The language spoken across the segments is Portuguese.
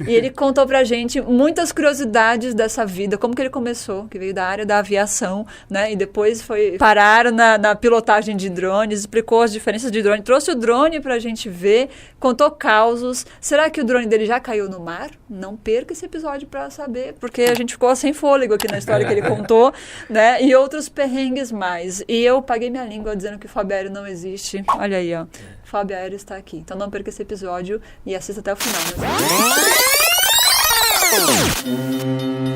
E ele contou pra gente muitas curiosidades dessa vida, como que ele começou, que veio da área da aviação, né? E depois foi parar na pilotagem de drones, explicou as diferenças de drone, trouxe o drone pra gente ver, contou causos. Será que o drone dele já caiu no mar? Não perca esse episódio pra saber, porque a gente ficou sem fôlego aqui na história que ele contou, né? E outros perrengues mais. E eu paguei minha língua dizendo que o Fábio Aéreo não existe. Olha aí, ó. Fábio Aéreo está aqui. Então não perca esse episódio e assista até o final.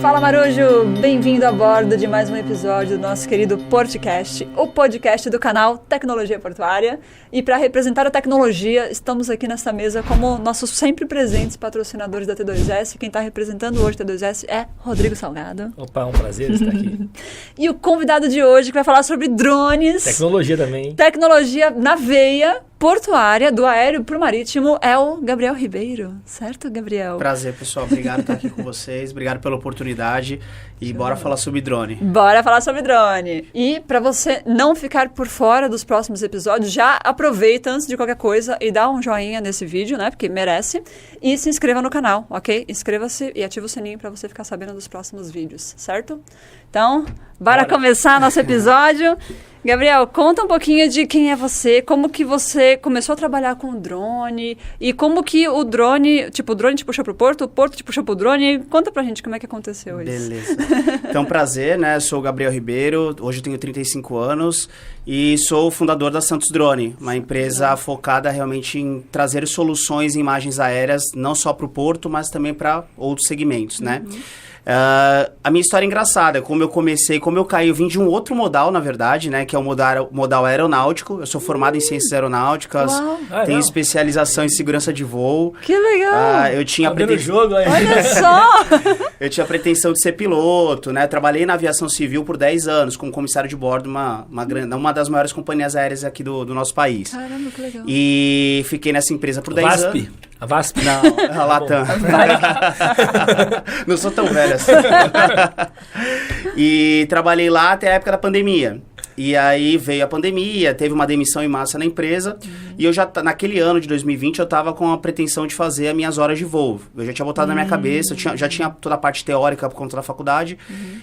Fala, Marujo! Bem-vindo a bordo de mais um episódio do nosso querido Portcast, o podcast do canal Tecnologia Portuária. E para representar a tecnologia, estamos aqui nesta mesa como nossos sempre presentes patrocinadores da T2S. Quem está representando hoje a T2S é Rodrigo Salgado. Opa, é um prazer estar aqui. E o convidado de hoje que vai falar sobre drones. Tecnologia também, hein? Tecnologia na veia portuária, do aéreo para o marítimo, é o Gabriel Ribeiro. Certo, Gabriel? Prazer, pessoal. Obrigado por estar aqui com vocês. Obrigado pela oportunidade. E bora falar sobre drone. Bora falar sobre drone. E para você não ficar por fora dos próximos episódios, já aproveita antes de qualquer coisa e dá um joinha nesse vídeo, né? Porque merece. E se inscreva no canal, ok? Inscreva-se e ativa o sininho para você ficar sabendo dos próximos vídeos, certo? Então, bora começar nosso episódio. Gabriel, conta um pouquinho de quem é você, como que você começou a trabalhar com o drone e como que o drone te puxou pro porto, o porto te puxou pro drone. Conta pra gente como é que aconteceu isso. Beleza. Então, prazer, né? Sou o Gabriel Ribeiro, hoje eu tenho 35 anos e sou o fundador da Santos Drone, uma empresa focada realmente em trazer soluções em imagens aéreas, não só pro porto, mas também para outros segmentos, né? A minha história é engraçada, como eu caí, eu vim de um outro modal, na verdade, né, que é o modal aeronáutico. Eu sou formado em ciências aeronáuticas, tenho especialização em segurança de voo. Que legal! Eu tinha Olha só! Eu tinha pretensão de ser piloto, né, trabalhei na aviação civil por 10 anos, como comissário de bordo, uma das maiores companhias aéreas aqui do nosso país. Caramba, que legal! E fiquei nessa empresa por 10 anos. A VASP? Não, a Latam. Não sou tão velho assim. E trabalhei lá até a época da pandemia. E aí veio a pandemia, teve uma demissão em massa na empresa. E eu naquele ano de 2020, eu estava com a pretensão de fazer as minhas horas de voo. Eu já tinha botado na minha cabeça, já tinha toda a parte teórica por conta da faculdade.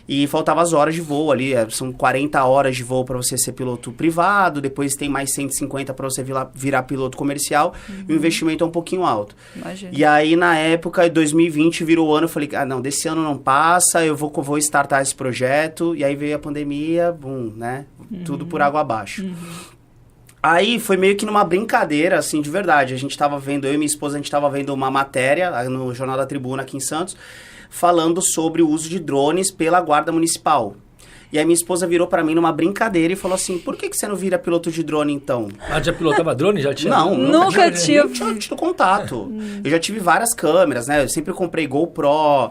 E faltava as horas de voo ali. São 40 horas de voo para você ser piloto privado, depois tem mais 150 para você virar piloto comercial. E o investimento é um pouquinho alto. Imagina. E aí, na época, 2020 virou o ano, eu falei, não, desse ano não passa, eu vou startar esse projeto. E aí veio a pandemia, boom, né? Tudo por água abaixo. Aí foi meio que numa brincadeira, assim, de verdade. Eu e minha esposa, a gente tava vendo uma matéria no Jornal da Tribuna aqui em Santos, falando sobre o uso de drones pela Guarda Municipal. E aí minha esposa virou pra mim numa brincadeira e falou assim, por que você não vira piloto de drone, então? Já pilotava drone? Já tinha? Não, nunca tinha tido contato. Eu já tive várias câmeras, né? Eu sempre comprei GoPro,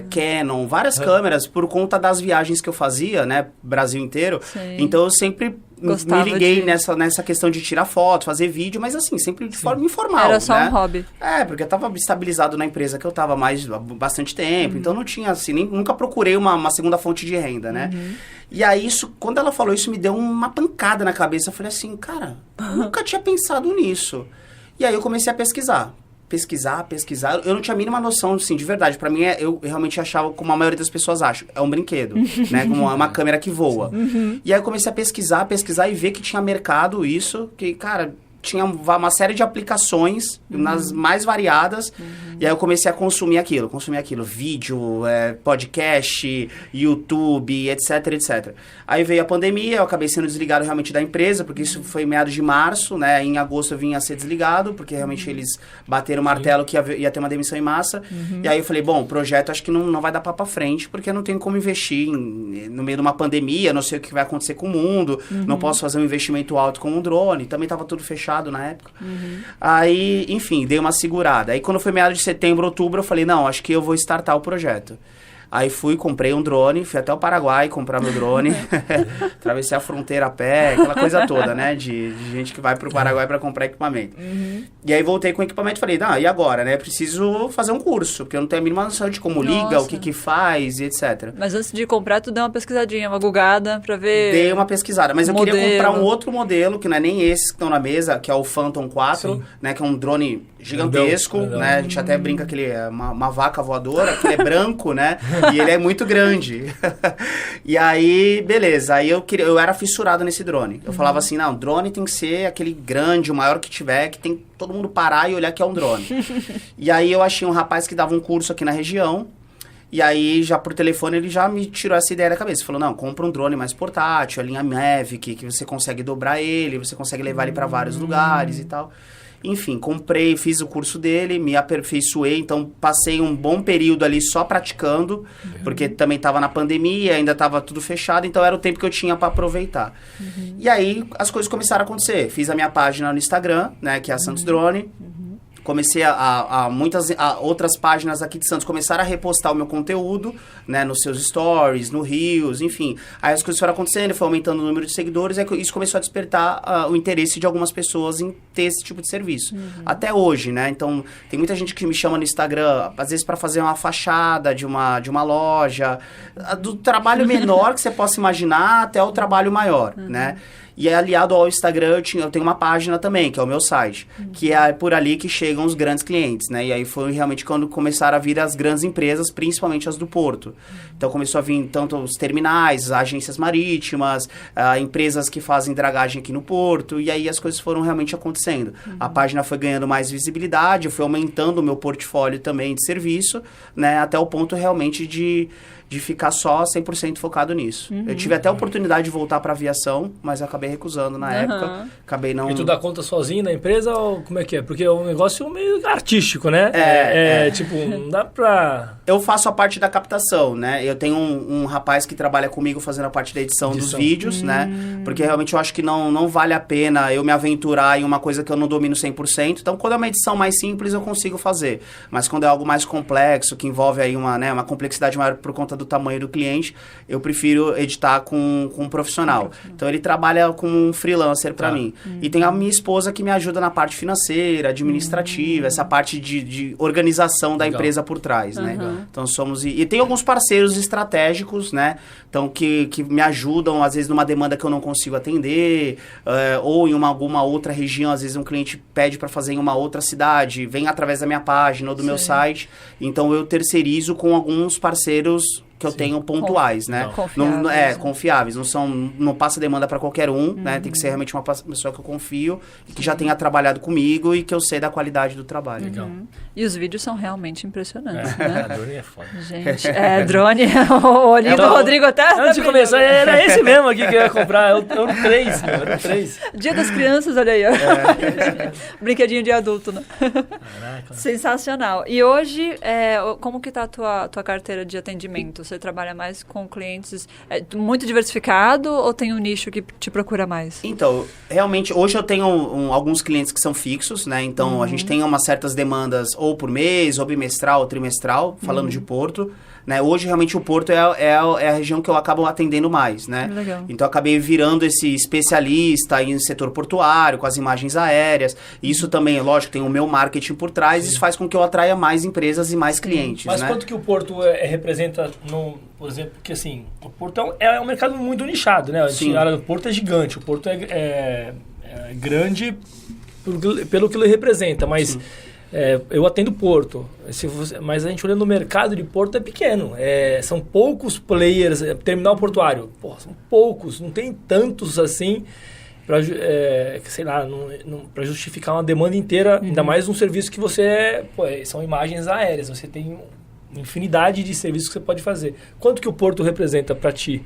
Canon, várias câmeras por conta das viagens que eu fazia, né? Brasil inteiro. Sim. Então eu sempre Gostava me liguei nessa questão de tirar foto, fazer vídeo, mas assim, sempre de forma informal. Era só né? um hobby. Porque eu tava estabilizado na empresa que eu tava há bastante tempo, então não tinha assim, nunca procurei uma segunda fonte de renda, né? E aí, quando ela falou isso, me deu uma pancada na cabeça. Eu falei assim, cara, nunca tinha pensado nisso. E aí eu comecei a pesquisar. Eu não tinha a mínima noção, assim, de verdade. Pra mim, eu realmente achava, como a maioria das pessoas acham, é um brinquedo, né? Como uma câmera que voa. E aí eu comecei a pesquisar e ver que tinha mercado isso, que, cara, tinha uma série de aplicações, nas mais variadas, e aí eu comecei a consumir aquilo, vídeo, podcast, YouTube, etc. Aí veio a pandemia, eu acabei sendo desligado realmente da empresa, porque isso foi em meados de março, né, em agosto eu vim a ser desligado, porque realmente eles bateram o martelo que ia ter uma demissão em massa, e aí eu falei, bom, o projeto acho que não vai dar pra frente, porque eu não tenho como investir no meio de uma pandemia, não sei o que vai acontecer com o mundo, não posso fazer um investimento alto com um drone, também tava tudo fechado na época. Aí, enfim, dei uma segurada. Aí quando foi meados de setembro, outubro, eu falei, não, acho que eu vou startar o projeto. Aí comprei um drone, fui até o Paraguai comprar meu drone, atravessei a fronteira a pé, aquela coisa toda, né? De gente que vai pro Paraguai para comprar equipamento. E aí voltei com o equipamento e falei, e agora, né? Preciso fazer um curso, porque eu não tenho a mínima noção de como liga, o que faz e etc. Mas antes de comprar, tu deu uma pesquisadinha, uma gugada pra ver... Dei uma pesquisada, mas eu queria comprar um outro modelo, que não é nem esses que estão na mesa, que é o Phantom 4, né? Que é um drone gigantesco, né? A gente até brinca que ele é uma vaca voadora, que ele é branco, né? E ele é muito grande. E aí, beleza. Aí eu era fissurado nesse drone. Eu falava assim, não, drone tem que ser aquele grande, o maior que tiver, que tem todo mundo parar e olhar que é um drone. E aí eu achei um rapaz que dava um curso aqui na região. E aí, já por telefone, ele já me tirou essa ideia da cabeça. Falou, não, compra um drone mais portátil, a linha Mavic, que você consegue dobrar ele, você consegue levar ele para vários lugares e tal. Enfim, comprei, fiz o curso dele, me aperfeiçoei, então passei um bom período ali só praticando, porque também estava na pandemia, ainda estava tudo fechado, então era o tempo que eu tinha para aproveitar. E aí, as coisas começaram a acontecer. Fiz a minha página no Instagram, né, que é a Santos Drone. Comecei muitas outras páginas aqui de Santos começaram a repostar o meu conteúdo, né, nos seus stories, no Reels, enfim. Aí as coisas foram acontecendo, foi aumentando o número de seguidores, aí isso começou a despertar o interesse de algumas pessoas em ter esse tipo de serviço. Até hoje, né? Então, tem muita gente que me chama no Instagram, às vezes para fazer uma fachada de uma loja, do trabalho menor que você possa imaginar até o trabalho maior, né? E aliado ao Instagram, eu tenho uma página também, que é o meu site, que é por ali que chegam os grandes clientes, né? E aí foi realmente quando começaram a vir as grandes empresas, principalmente as do Porto. Então começou a vir tanto os terminais, agências marítimas, empresas que fazem dragagem aqui no Porto, e aí as coisas foram realmente acontecendo. A página foi ganhando mais visibilidade, eu fui aumentando o meu portfólio também de serviço, né? Até o ponto realmente de ficar só 100% focado nisso. Eu tive até a oportunidade de voltar para aviação, mas acabei recusando na época. Acabei não... E tu dá conta sozinho na empresa ou como é que é? Porque é um negócio meio artístico, né? Tipo, não dá pra... Eu faço a parte da captação, né? Eu tenho um rapaz que trabalha comigo fazendo a parte da edição dos vídeos, né? Porque realmente eu acho que não vale a pena eu me aventurar em uma coisa que eu não domino 100%. Então, quando é uma edição mais simples, eu consigo fazer. Mas quando é algo mais complexo, que envolve aí uma complexidade maior por conta do tamanho do cliente, eu prefiro editar com um profissional. Então, ele trabalha como um freelancer para mim. E tem a minha esposa que me ajuda na parte financeira, administrativa, essa parte de organização da empresa por trás, né? Então, somos... E tem alguns parceiros estratégicos, né? Então, que me ajudam, às vezes, numa demanda que eu não consigo atender, ou em alguma outra região, às vezes um cliente pede para fazer em uma outra cidade, vem através da minha página ou do meu site. Então, eu terceirizo com alguns parceiros que eu tenho pontuais, né? Confiáveis. Confiáveis. Não passa demanda para qualquer um, né? Tem que ser realmente uma pessoa que eu confio e que já tenha trabalhado comigo e que eu sei da qualidade do trabalho. Legal. E os vídeos são realmente impressionantes, né? A drone é foda. Gente, drone, o olhinho do Rodrigo até... Antes de começar, era esse mesmo aqui que eu ia comprar. Era o 3, era o 3. Dia das Crianças, olha aí. Brinquedinho de adulto, né? Caraca. Sensacional. E hoje, como que tá a tua carteira de atendimento? Você trabalha mais com clientes muito diversificado ou tem um nicho que te procura mais? Então, realmente, hoje eu tenho alguns clientes que são fixos, né? Então, a gente tem umas certas demandas ou por mês, ou bimestral, ou trimestral, falando de Porto. Né? Hoje, realmente, o Porto é a região que eu acabo atendendo mais, né? Legal. Então, eu acabei virando esse especialista em setor portuário, com as imagens aéreas. Isso também, lógico, tem o meu marketing por trás. Isso faz com que eu atraia mais empresas e mais clientes, Mas né? quanto que o Porto representa, por exemplo, porque assim, o Porto é um mercado muito nichado, né? A área do Porto é gigante, o Porto é grande pelo que ele representa, mas... eu atendo Porto, mas a gente olhando no mercado de Porto é pequeno. São poucos players, terminal portuário. São poucos, não tem tantos assim para para justificar uma demanda inteira, ainda mais um serviço que você... são imagens aéreas, você tem uma infinidade de serviços que você pode fazer. Quanto que o Porto representa para ti?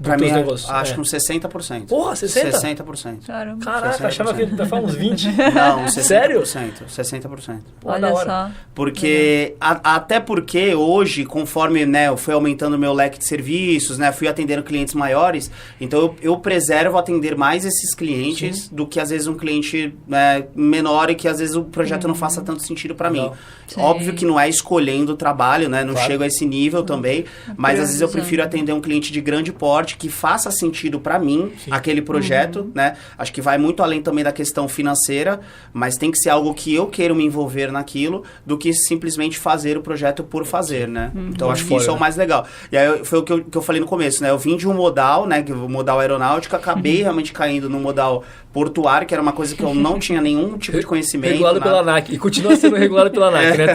Pra mim, negócios? acho que uns 60%. Porra, 60%? 60%. Caramba. Caraca, 60%. Achava que ia falar uns 20%. Não, 60%. Sério? 60%. Pô, Olha da hora. só. Porque, até porque hoje, conforme, né, eu fui aumentando o meu leque de serviços, né, fui atendendo clientes maiores, então eu preservo atender mais esses clientes do que, às vezes, um cliente, né, menor e que, às vezes, o projeto não faça tanto sentido para mim. Sim. Óbvio que não é escolhendo o trabalho, né, não Claro. chego a esse nível também, mas, às vezes, eu prefiro atender um cliente de grande porte que faça sentido para mim, aquele projeto, né, acho que vai muito além também da questão financeira, mas tem que ser algo que eu quero me envolver naquilo, do que simplesmente fazer o projeto por fazer, né? Então, acho que isso é o mais legal. E aí, foi o que eu falei no começo, né? Eu vim de um modal, né? O modal aeronáutico, acabei realmente caindo no modal portuário, que era uma coisa que eu não tinha nenhum tipo de conhecimento. Regulado pela ANAC. E continua sendo regulado pela ANAC, né?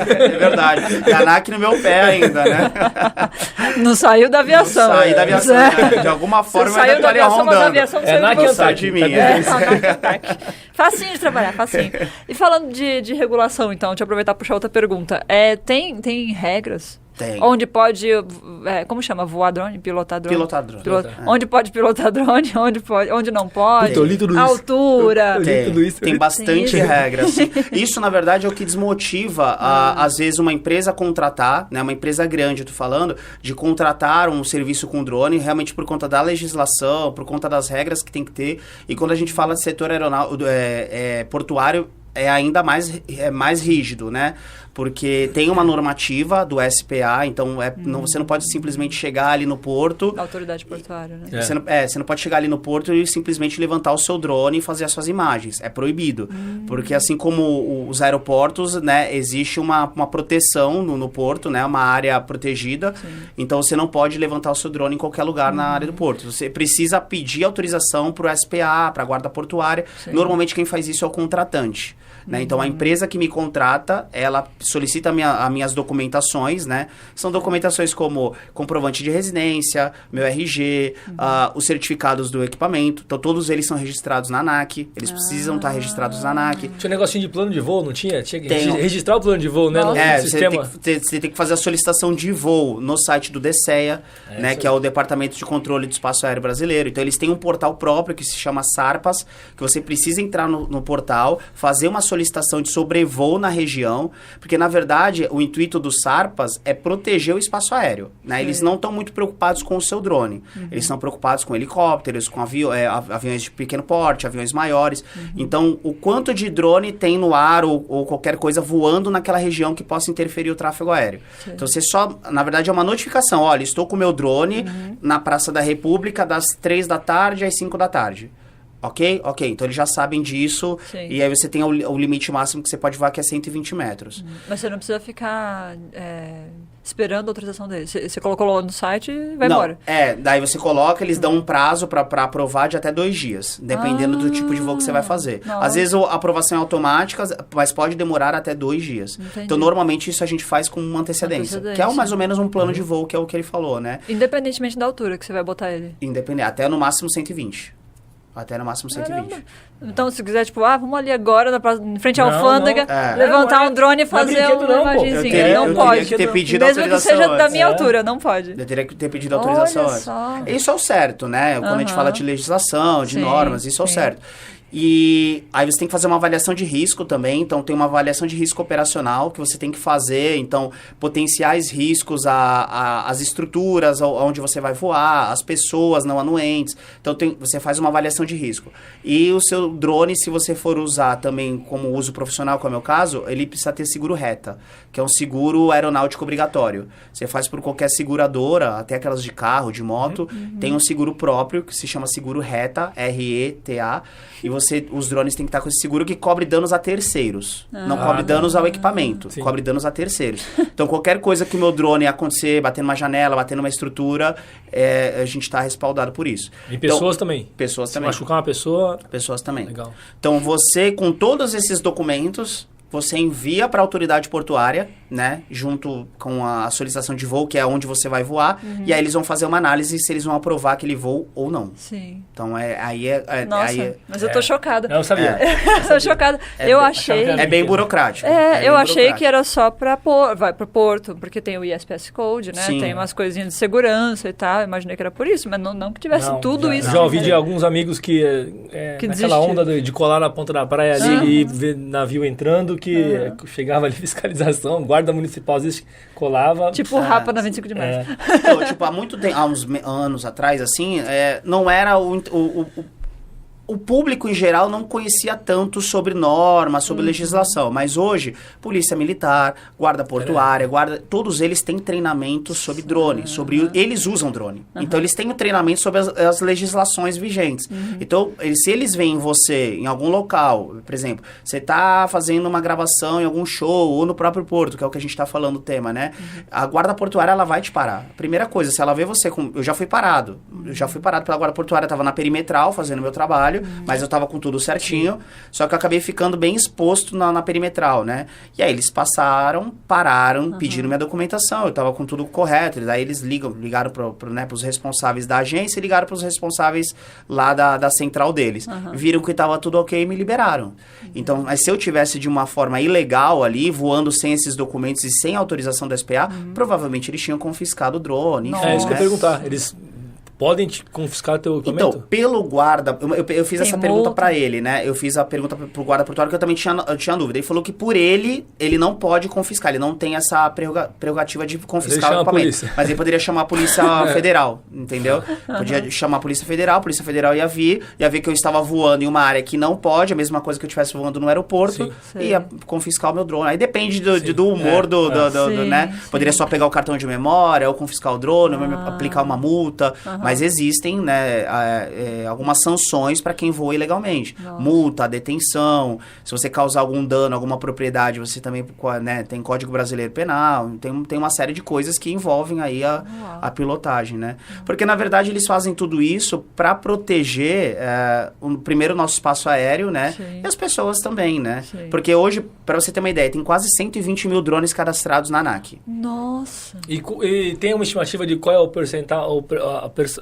É verdade. E a ANAC no meu pé ainda, né? Não saiu da aviação. Não saí da aviação, né? De alguma forma eu ainda saiu da estaria aviação, mas a rondando. aviação É saiu ANAC de e você. ANTAC. de mim, É, ANAC e ANTAC. Facinho de trabalhar, facinho. E falando de regulação, então, deixa eu aproveitar e puxar outra pergunta. Tem regras? Tem. Onde pode, como chama? Voar drone? Pilotar drone? Pilotar drone. Onde pode pilotar drone? Onde não pode? Puta, eu li tudo isso. Altura. Eu li tudo isso. Tem bastante Tem isso. regra. Assim. Isso, na verdade, é o que desmotiva, às vezes, uma empresa contratar, né, uma empresa grande, eu tô falando, de contratar um serviço com drone, realmente por conta da legislação, por conta das regras que tem que ter. E quando a gente fala de setor aeronáutico, portuário, é ainda mais rígido, né? Porque tem uma normativa do SPA, então você não pode simplesmente chegar ali no porto. Da autoridade portuária, né? Você não pode chegar ali no porto e simplesmente levantar o seu drone e fazer as suas imagens. É proibido. Porque assim como os aeroportos, né, existe uma proteção no porto, né, uma área protegida. Sim. Então você não pode levantar o seu drone em qualquer lugar na área do porto. Você precisa pedir autorização para o SPA, para a guarda portuária. Sim. Normalmente quem faz isso é o contratante. Né? Então, a empresa que me contrata, ela solicita as minhas documentações, né? São documentações como comprovante de residência, meu RG, os certificados do equipamento. Então, todos eles são registrados na ANAC. Eles precisam estar registrados na ANAC. Tinha um negocinho de plano de voo, não tinha? Tinha que Tem. registrar o plano de voo, né? No sistema. Você tem que fazer a solicitação de voo no site do DSEA, né? Que é o Departamento de Controle do Espaço Aéreo Brasileiro. Então, eles têm um portal próprio que se chama SARPAS, que você precisa entrar no portal, fazer uma solicitação de sobrevoo na região, porque na verdade o intuito do SARPAS é proteger o espaço aéreo, né? Eles não estão muito preocupados com o seu drone, eles estão preocupados com helicópteros, com aviões de pequeno porte, aviões maiores. Então, o quanto de drone tem no ar ou qualquer coisa voando naquela região que possa interferir o tráfego aéreo. Sim. Então, você na verdade é uma notificação, olha, estou com o meu drone na Praça da República das 3 da tarde às 5 da tarde. Ok? Ok. Então, eles já sabem disso. Sim. E aí, você tem o limite máximo que você pode voar, que é 120 metros. Mas você não precisa ficar esperando a autorização deles. Você colocou lá no site e vai Não, embora. daí você coloca, eles dão um prazo para aprovar de até 2 dias, dependendo do tipo de voo que você vai fazer. Nossa. Às vezes, a aprovação é automática, mas pode demorar até 2 dias. Entendi. Então, normalmente, isso a gente faz com uma antecedência. Que é mais ou menos um plano de voo, que é o que ele falou, né? Independentemente da altura que você vai botar ele. Independente, até no máximo 120. Até no máximo 120. Caramba. Então, se quiser, tipo, vamos ali agora, em frente à Não, alfândega, não. levantar Não é- um drone e não é fazer brinquedo uma não, pô. imagenzinha. Não eu pode. teria que ter pedido Mesmo que autorização seja da antes. minha altura, não pode. Eu teria que ter pedido autorização Olha antes. só. Isso é o certo, né? Quando a gente fala de legislação, de Sim, normas, isso é o sim. certo. E aí você tem que fazer uma avaliação de risco também, então tem uma avaliação de risco operacional que você tem que fazer, então potenciais riscos às estruturas onde você vai voar, as pessoas não anuentes, então você faz uma avaliação de risco. E o seu drone, se você for usar também como uso profissional, como é o meu caso, ele precisa ter seguro reta, que é um seguro aeronáutico obrigatório. Você faz por qualquer seguradora, até aquelas de carro, de moto, tem um seguro próprio que se chama seguro reta, RETA, e os drones têm que estar com esse seguro que cobre danos a terceiros. Não cobre danos ao equipamento, Sim. cobre danos a terceiros. Então, qualquer coisa que o meu drone acontecer, bater numa janela, bater numa estrutura, a gente está respaldado por isso. E pessoas também. Pessoas Se também. machucar uma pessoa... Pessoas também. Legal. Então, você, com todos esses documentos, você envia para a autoridade portuária, né, junto com a solicitação de voo, que é onde você vai voar, e aí eles vão fazer uma análise se eles vão aprovar aquele voo ou não. Sim. Então, Nossa, mas eu tô chocada. Não, eu sabia. Tô chocada. Eu achei... É bem burocrático. Eu achei que era só vai pro porto, porque tem o ISPS Code, né? Sim. Tem umas coisinhas de segurança e tal. Imaginei que era por isso, mas não que tivesse tudo isso. Já ouvi de alguns amigos que naquela onda de colar na ponta da praia ali e ver navio entrando, que chegava ali fiscalização, guarda municipal, às vezes colava. Tipo o Rapa na 25 de março. Então, tipo, há uns anos atrás, assim, não era o público em geral não conhecia tanto sobre normas, sobre legislação, mas hoje, polícia militar, guarda portuária, todos eles têm treinamento sobre drone, eles usam drone. Então, eles têm o treinamento sobre as legislações vigentes. Então, se eles veem você em algum local, por exemplo, você está fazendo uma gravação em algum show, ou no próprio porto, que é o que a gente está falando o tema, né? A guarda portuária, ela vai te parar. Primeira coisa, se ela vê você eu já fui parado pela guarda portuária, estava na perimetral, fazendo meu trabalho, mas eu tava com tudo certinho, só que eu acabei ficando bem exposto na perimetral, né? E aí eles pararam, pediram minha documentação, eu tava com tudo correto, daí eles ligaram pros responsáveis da agência e ligaram pros responsáveis lá da central deles. Viram que tava tudo ok e me liberaram. Então, mas se eu tivesse de uma forma ilegal ali, voando sem esses documentos e sem autorização da SPA, provavelmente eles tinham confiscado o drone. Enfim, isso que eu ia perguntar, eles podem te confiscar teu equipamento? Então, pelo guarda... Eu fiz essa pergunta pra ele, né? Eu fiz a pergunta pro guarda portuário, que eu também tinha dúvida. Ele falou que por ele não pode confiscar. Ele não tem essa prerrogativa de confiscar o equipamento. Mas ele poderia chamar a Polícia Federal, entendeu? Podia chamar a Polícia Federal ia ver que eu estava voando em uma área que não pode, a mesma coisa que eu estivesse voando no aeroporto, e ia confiscar o meu drone. Aí depende do humor né? Poderia só pegar o cartão de memória, ou confiscar o drone, ou aplicar uma multa, mas existem, né, algumas sanções para quem voa ilegalmente. Multa, detenção, se você causar algum dano a alguma propriedade, você também, né, tem Código Brasileiro Penal, tem uma série de coisas que envolvem aí a pilotagem, né? Porque, na verdade, eles fazem tudo isso para proteger, primeiro, o nosso espaço aéreo, né? Sim. E as pessoas também, né? Sim. Porque hoje, para você ter uma ideia, tem quase 120 mil drones cadastrados na ANAC. Nossa! E tem uma estimativa de qual é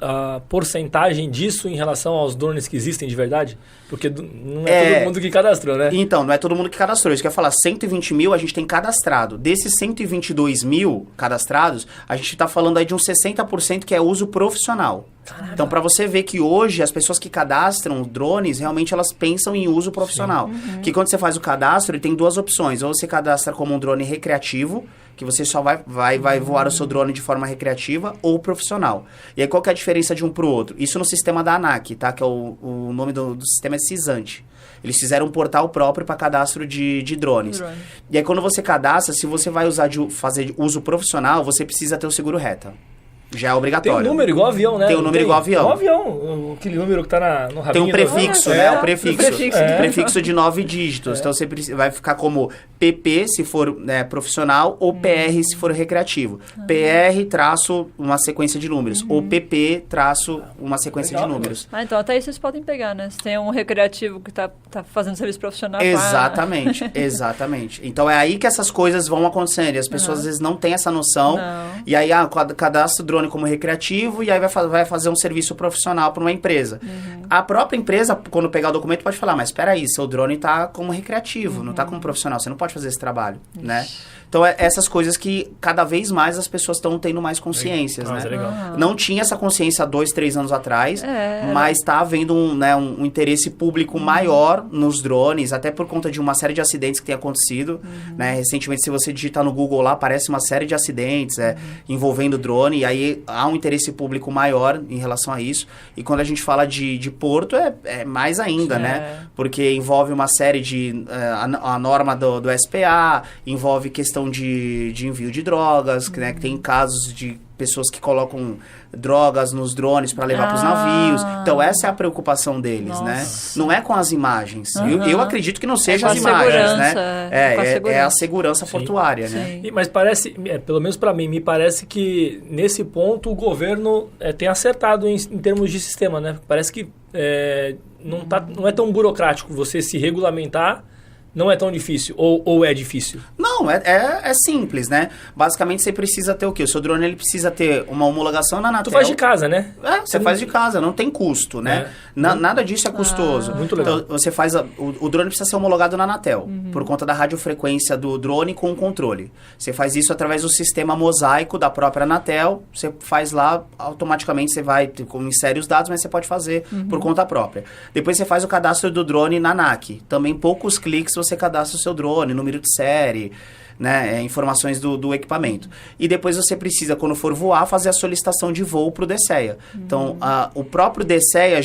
a porcentagem disso em relação aos drones que existem de verdade? Porque não é todo mundo que cadastrou, né? Então, não é todo mundo que cadastrou. Isso que eu ia falar, 120 mil a gente tem cadastrado. Desses 122 mil cadastrados, a gente está falando aí de uns 60% que é uso profissional. Caraca. Então, para você ver que hoje as pessoas que cadastram drones, realmente elas pensam em uso profissional. Que quando você faz o cadastro, ele tem duas opções. Ou você cadastra como um drone recreativo, que você só vai voar o seu drone de forma recreativa, ou profissional. E aí, qual que é a diferença de um para o outro? Isso no sistema da ANAC, tá? Que é o nome do sistema é Cisante. Eles fizeram um portal próprio para cadastro de drones. E aí, quando você cadastra, se você vai fazer uso profissional, você precisa ter o seguro reta. Já é obrigatório. Tem um número igual avião, né? Tem um número igual avião. Igual avião. Aquele número que tá no rabinho. Tem um prefixo, né? O prefixo. Prefixo de 9 dígitos. Então, você vai ficar como PP, se for profissional, ou PR, se for recreativo. PR, traço, uma sequência de números. Ou PP, traço, uma sequência de números. Então, até aí vocês podem pegar, né? Se tem um recreativo que tá fazendo serviço profissional. Exatamente, exatamente. Então, é aí que essas coisas vão acontecendo. E as pessoas, às vezes, não têm essa noção. E aí, cadastra o drone como recreativo e aí vai fazer um serviço profissional para uma empresa. A própria empresa, quando pegar o documento, pode falar, mas espera aí, seu drone está como recreativo, não está como profissional, você não pode fazer esse trabalho, né? Então, essas coisas que cada vez mais as pessoas estão tendo mais consciências, né? Legal. Não tinha essa consciência há 2, 3 anos atrás, mas está havendo um interesse público maior nos drones, até por conta de uma série de acidentes que tem acontecido, né? Recentemente, se você digitar no Google lá, aparece uma série de acidentes envolvendo drone, e aí há um interesse público maior em relação a isso. E quando a gente fala de porto, é mais ainda, né? Porque envolve uma série de... a norma do SPA, envolve questão de envio de drogas, né, que tem casos de pessoas que colocam drogas nos drones para levar para os navios. Então, essa é a preocupação deles, né? Não é com as imagens. Eu acredito que não seja as imagens, né? É a segurança portuária, né? Mas parece, pelo menos para mim, me parece que nesse ponto o governo tem acertado em termos de sistema, né? Parece que não é tão burocrático você se regulamentar Não é tão difícil? Ou é difícil? Não, é simples, né? Basicamente, você precisa ter o quê? O seu drone, ele precisa ter uma homologação na Anatel. Tu faz de casa, né? Você faz de casa, não tem custo, né? Nada disso é custoso. Muito legal. Então, você faz... O drone precisa ser homologado na Anatel, por conta da radiofrequência do drone com o controle. Você faz isso através do sistema mosaico da própria Anatel. Você faz lá, automaticamente você vai... Insere os dados, mas você pode fazer por conta própria. Depois você faz o cadastro do drone na ANAC. Também poucos cliques você cadastra o seu drone, número de série, né, informações do equipamento. E depois você precisa, quando for voar, fazer a solicitação de voo para o DSEA. Então, o próprio DSEA,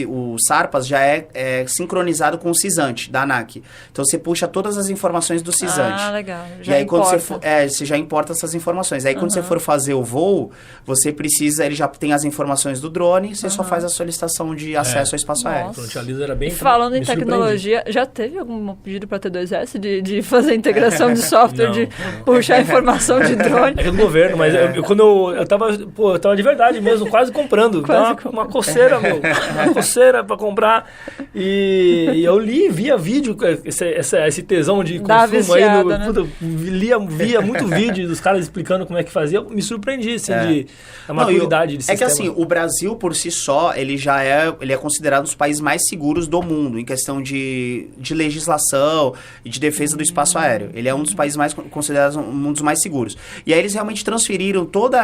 o SARPAS, já é sincronizado com o CISANT, da ANAC. Então, você puxa todas as informações do CISANT. Ah, legal. Já e aí, quando você já importa essas informações. Aí, quando você for fazer o voo, você precisa, ele já tem as informações do drone, você só faz a solicitação de acesso ao espaço aéreo. Pronto, a Lisa era bem... Falando em tecnologia, já teve algum pedido para T2S de fazer a integração de software de puxar informação de drone? É do governo, mas eu tava de verdade mesmo, quase comprando. Uma coceira, uma coceira pra comprar. E eu via vídeo, esse tesão de consumo viciada, aí. Né? Via muito vídeo dos caras explicando como é que fazia. Eu me surpreendi, assim, da maturidade de sistema. É que assim, o Brasil por si só, ele é considerado um dos países mais seguros do mundo, em questão de legislação e de defesa do espaço aéreo. Ele é um dos países mais considerados um dos mais seguros. E aí eles realmente transferiram todo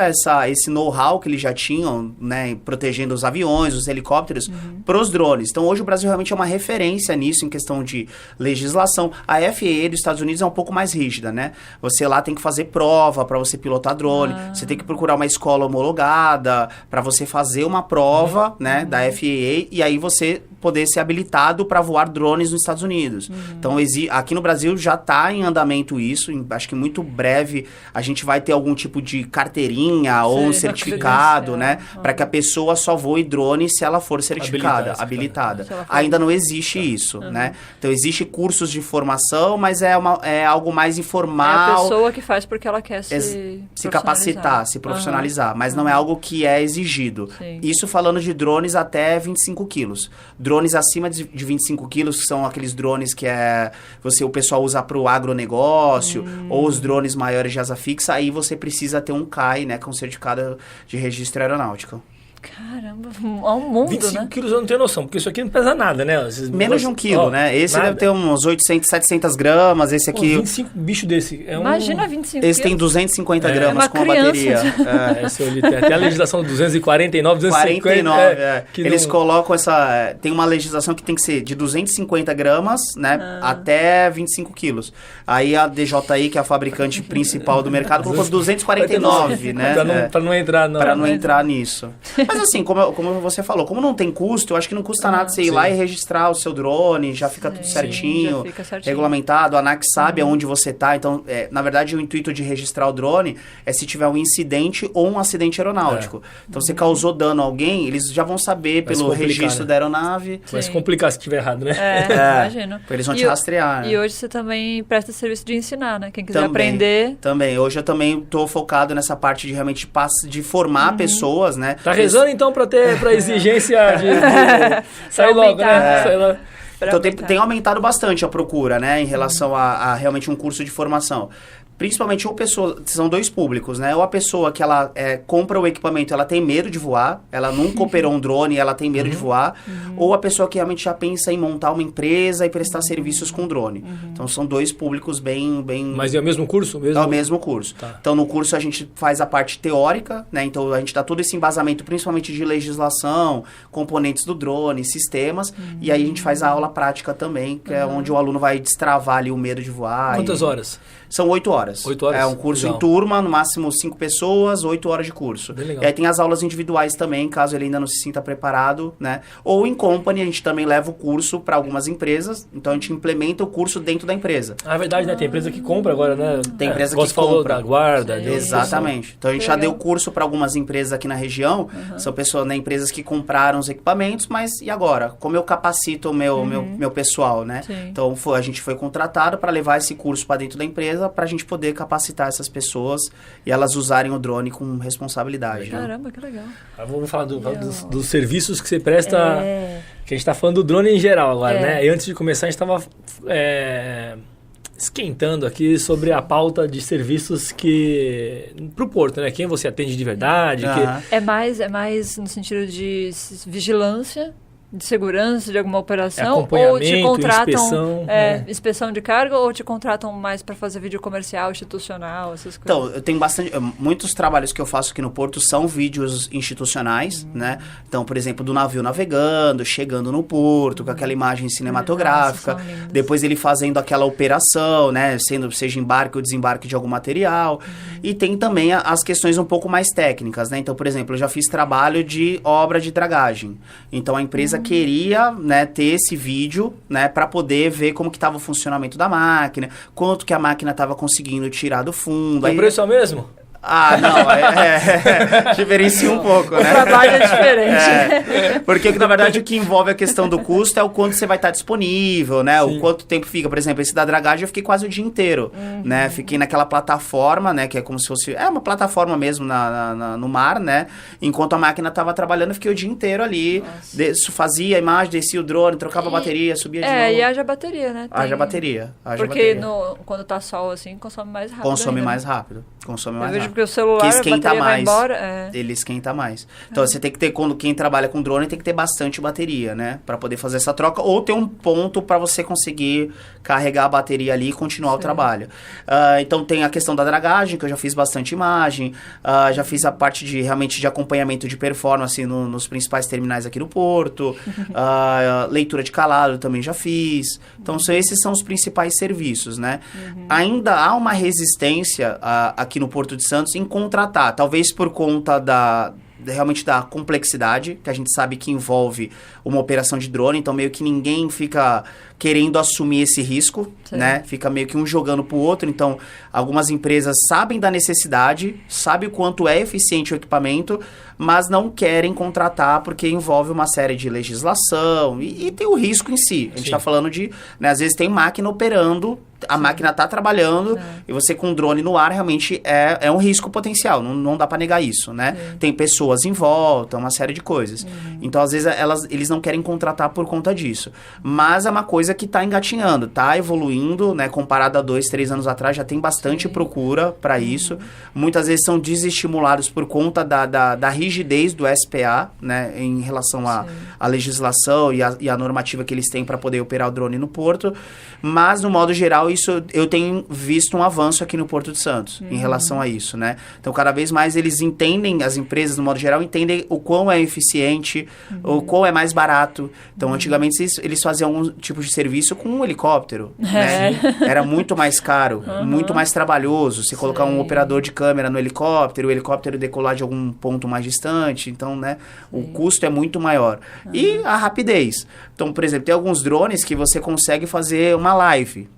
esse know-how que eles já tinham, né, protegendo os aviões, os helicópteros, para os drones. Então hoje o Brasil realmente é uma referência nisso, em questão de legislação. A FAA dos Estados Unidos é um pouco mais rígida, né? Você lá tem que fazer prova para você pilotar drone, você tem que procurar uma escola homologada para você fazer uma prova, né, da FAA, e aí você poder ser habilitado para voar drones nos Estados Unidos. Então, aqui no Brasil já está em andamento isso, acho que muito breve a gente vai ter algum tipo de carteirinha ou um certificado, né, para que a pessoa só voe drone se ela for certificada, habilitada. Ainda não existe isso, né? Então, existe cursos de formação, mas é algo mais informal. É a pessoa que faz porque ela quer se capacitar, se profissionalizar, mas não é algo que é exigido. Sim. Isso falando de drones até 25 quilos. Drones acima de 25 quilos, que são aqueles drones que o pessoal usa para o agronegócio, ou os drones maiores de asa fixa, aí você precisa ter um CAI, né, com certificado de registro aeronáutico. Caramba, é um mundo, 25 né? quilos eu não tenho noção, porque isso aqui não pesa nada, né? Menos de 1 quilo, né? Esse deve ter uns 800, 700 gramas, esse aqui... 25 bicho desse. Imagina 25 Esse tem 250 gramas com a bateria. Tem a legislação 249, 250. 49, Eles colocam tem uma legislação que tem que ser de 250 gramas, né? Até 25 quilos. Aí a DJI, que é a fabricante principal do mercado, colocou 249, né? Pra não entrar, não. Pra não entrar nisso. Mas assim, como você falou, como não tem custo, eu acho que não custa nada você ir lá e registrar o seu drone, já fica tudo certinho, regulamentado, a ANAC sabe aonde você tá. Então, na verdade, o intuito de registrar o drone é se tiver um incidente ou um acidente aeronáutico. Então, se causou dano a alguém, eles já vão saber pelo registro da aeronave. Vai se complicar se tiver errado, né? Imagino. Eles vão te rastrear. E hoje você também presta serviço de ensinar, né? Quem quiser aprender. Também. Hoje eu também tô focado nessa parte de realmente de formar pessoas, né? Tá rezando então pra exigência de sair logo, né? Sair logo. Então tem aumentado bastante a procura, né? Em relação a realmente um curso de formação. Principalmente são dois públicos, né? Ou a pessoa que ela compra o equipamento, ela tem medo de voar, ela nunca operou um drone e ela tem medo de voar, ou a pessoa que realmente já pensa em montar uma empresa e prestar serviços com drone. Então são dois públicos bem... Mas é o mesmo curso? É o mesmo curso. Tá. Então no curso a gente faz a parte teórica, né? Então a gente dá todo esse embasamento, principalmente de legislação, componentes do drone, sistemas, e aí a gente faz a aula prática também, que é onde o aluno vai destravar ali o medo de voar. Quantas horas? São 8 horas. 8 horas? É um curso em turma, no máximo 5 pessoas, 8 horas de curso. Bem legal. E aí tem as aulas individuais também, caso ele ainda não se sinta preparado, né? Ou em company, a gente também leva o curso para algumas empresas, então a gente implementa o curso dentro da empresa. Ah, é verdade, né? Tem empresa que compra agora, né? Tem empresa que falou compra. Da guarda. Exatamente. Então a gente já deu curso para algumas empresas aqui na região, são pessoas, né, empresas que compraram os equipamentos, mas e agora? Como eu capacito o meu pessoal, né? Sim. Então a gente foi contratado para levar esse curso para dentro da empresa empresa para a gente poder capacitar essas pessoas e elas usarem o drone com responsabilidade. Caramba, que legal. Vamos falar dos serviços que você presta, que a gente está falando do drone em geral agora, né? E antes de começar, a gente estava esquentando aqui sobre a pauta de serviços para o porto, né? Quem você atende de verdade. É mais no sentido de vigilância, de segurança de alguma operação, ou te contratam inspeção de carga, ou te contratam mais para fazer vídeo comercial, institucional, essas coisas? Então, eu tenho muitos trabalhos que eu faço aqui no Porto são vídeos institucionais, né? Então, por exemplo, do navio navegando, chegando no porto, com aquela imagem cinematográfica, depois ele fazendo aquela operação, né? Seja embarque ou desembarque de algum material. E tem também as questões um pouco mais técnicas, né? Então, por exemplo, eu já fiz trabalho de obra de dragagem. Então, a empresa queria, né, ter esse vídeo, né, para poder ver como que estava o funcionamento da máquina, quanto que a máquina estava conseguindo tirar do fundo. O preço é o mesmo? Ah, não, diferencia um pouco, né? O trabalho é diferente. Porque, na verdade, o que envolve a questão do custo é o quanto você vai estar disponível, né? Sim. O quanto tempo fica. Por exemplo, esse da dragagem eu fiquei quase o dia inteiro, né? Fiquei naquela plataforma, né? Que é como se fosse... É uma plataforma mesmo no mar, né? Enquanto a máquina estava trabalhando, eu fiquei o dia inteiro ali. Fazia a imagem, descia o drone, trocava a bateria, subia de novo. E haja bateria, né? Haja bateria. Porque quando tá sol, assim, consome mais rápido. Consome mais rápido. Porque o celular, esquenta mais. Vai embora. Ele esquenta mais. Então, você tem que ter, quem trabalha com drone, tem que ter bastante bateria, né? Para poder fazer essa troca. Ou ter um ponto para você conseguir carregar a bateria ali e continuar o trabalho. Então, tem a questão da dragagem, que eu já fiz bastante imagem. Já fiz a parte realmente de acompanhamento de performance nos principais terminais aqui no Porto. Leitura de calado também já fiz. Então, esses são os principais serviços, né? Ainda há uma resistência aqui no Porto de Santos em contratar, talvez por conta realmente da complexidade, que a gente sabe que envolve uma operação de drone, então meio que ninguém fica querendo assumir esse risco, né? Fica meio que um jogando pro outro, então algumas empresas sabem da necessidade, sabem o quanto é eficiente o equipamento, mas não querem contratar porque envolve uma série de legislação e tem o risco em si. A gente está falando de, né, às vezes tem máquina operando, a máquina está trabalhando e você com drone no ar realmente é um risco potencial, não dá para negar isso, né? Tem pessoas em volta, uma série de coisas. Então, às vezes, eles não querem contratar por conta disso. Mas é uma coisa que está engatinhando, está evoluindo, né? Comparado a 2, 3 anos atrás, já tem bastante procura para isso. Muitas vezes são desestimulados por conta da rigidez do SPA, né? Em relação à legislação e a normativa que eles têm para poder operar o drone no porto. Mas, no modo geral, isso eu tenho visto um avanço aqui no Porto de Santos em relação a isso, né? Então, cada vez mais eles entendem, as empresas, no modo geral, entendem o quão é eficiente, o quão é mais barato. Então, antigamente, eles faziam algum tipo de serviço com um helicóptero, né? Era muito mais caro, muito mais trabalhoso. Você colocar um operador de câmera no helicóptero, o helicóptero decolar de algum ponto mais distante. Então, né? O custo é muito maior. E a rapidez. Então, por exemplo, tem alguns drones que você consegue fazer uma live.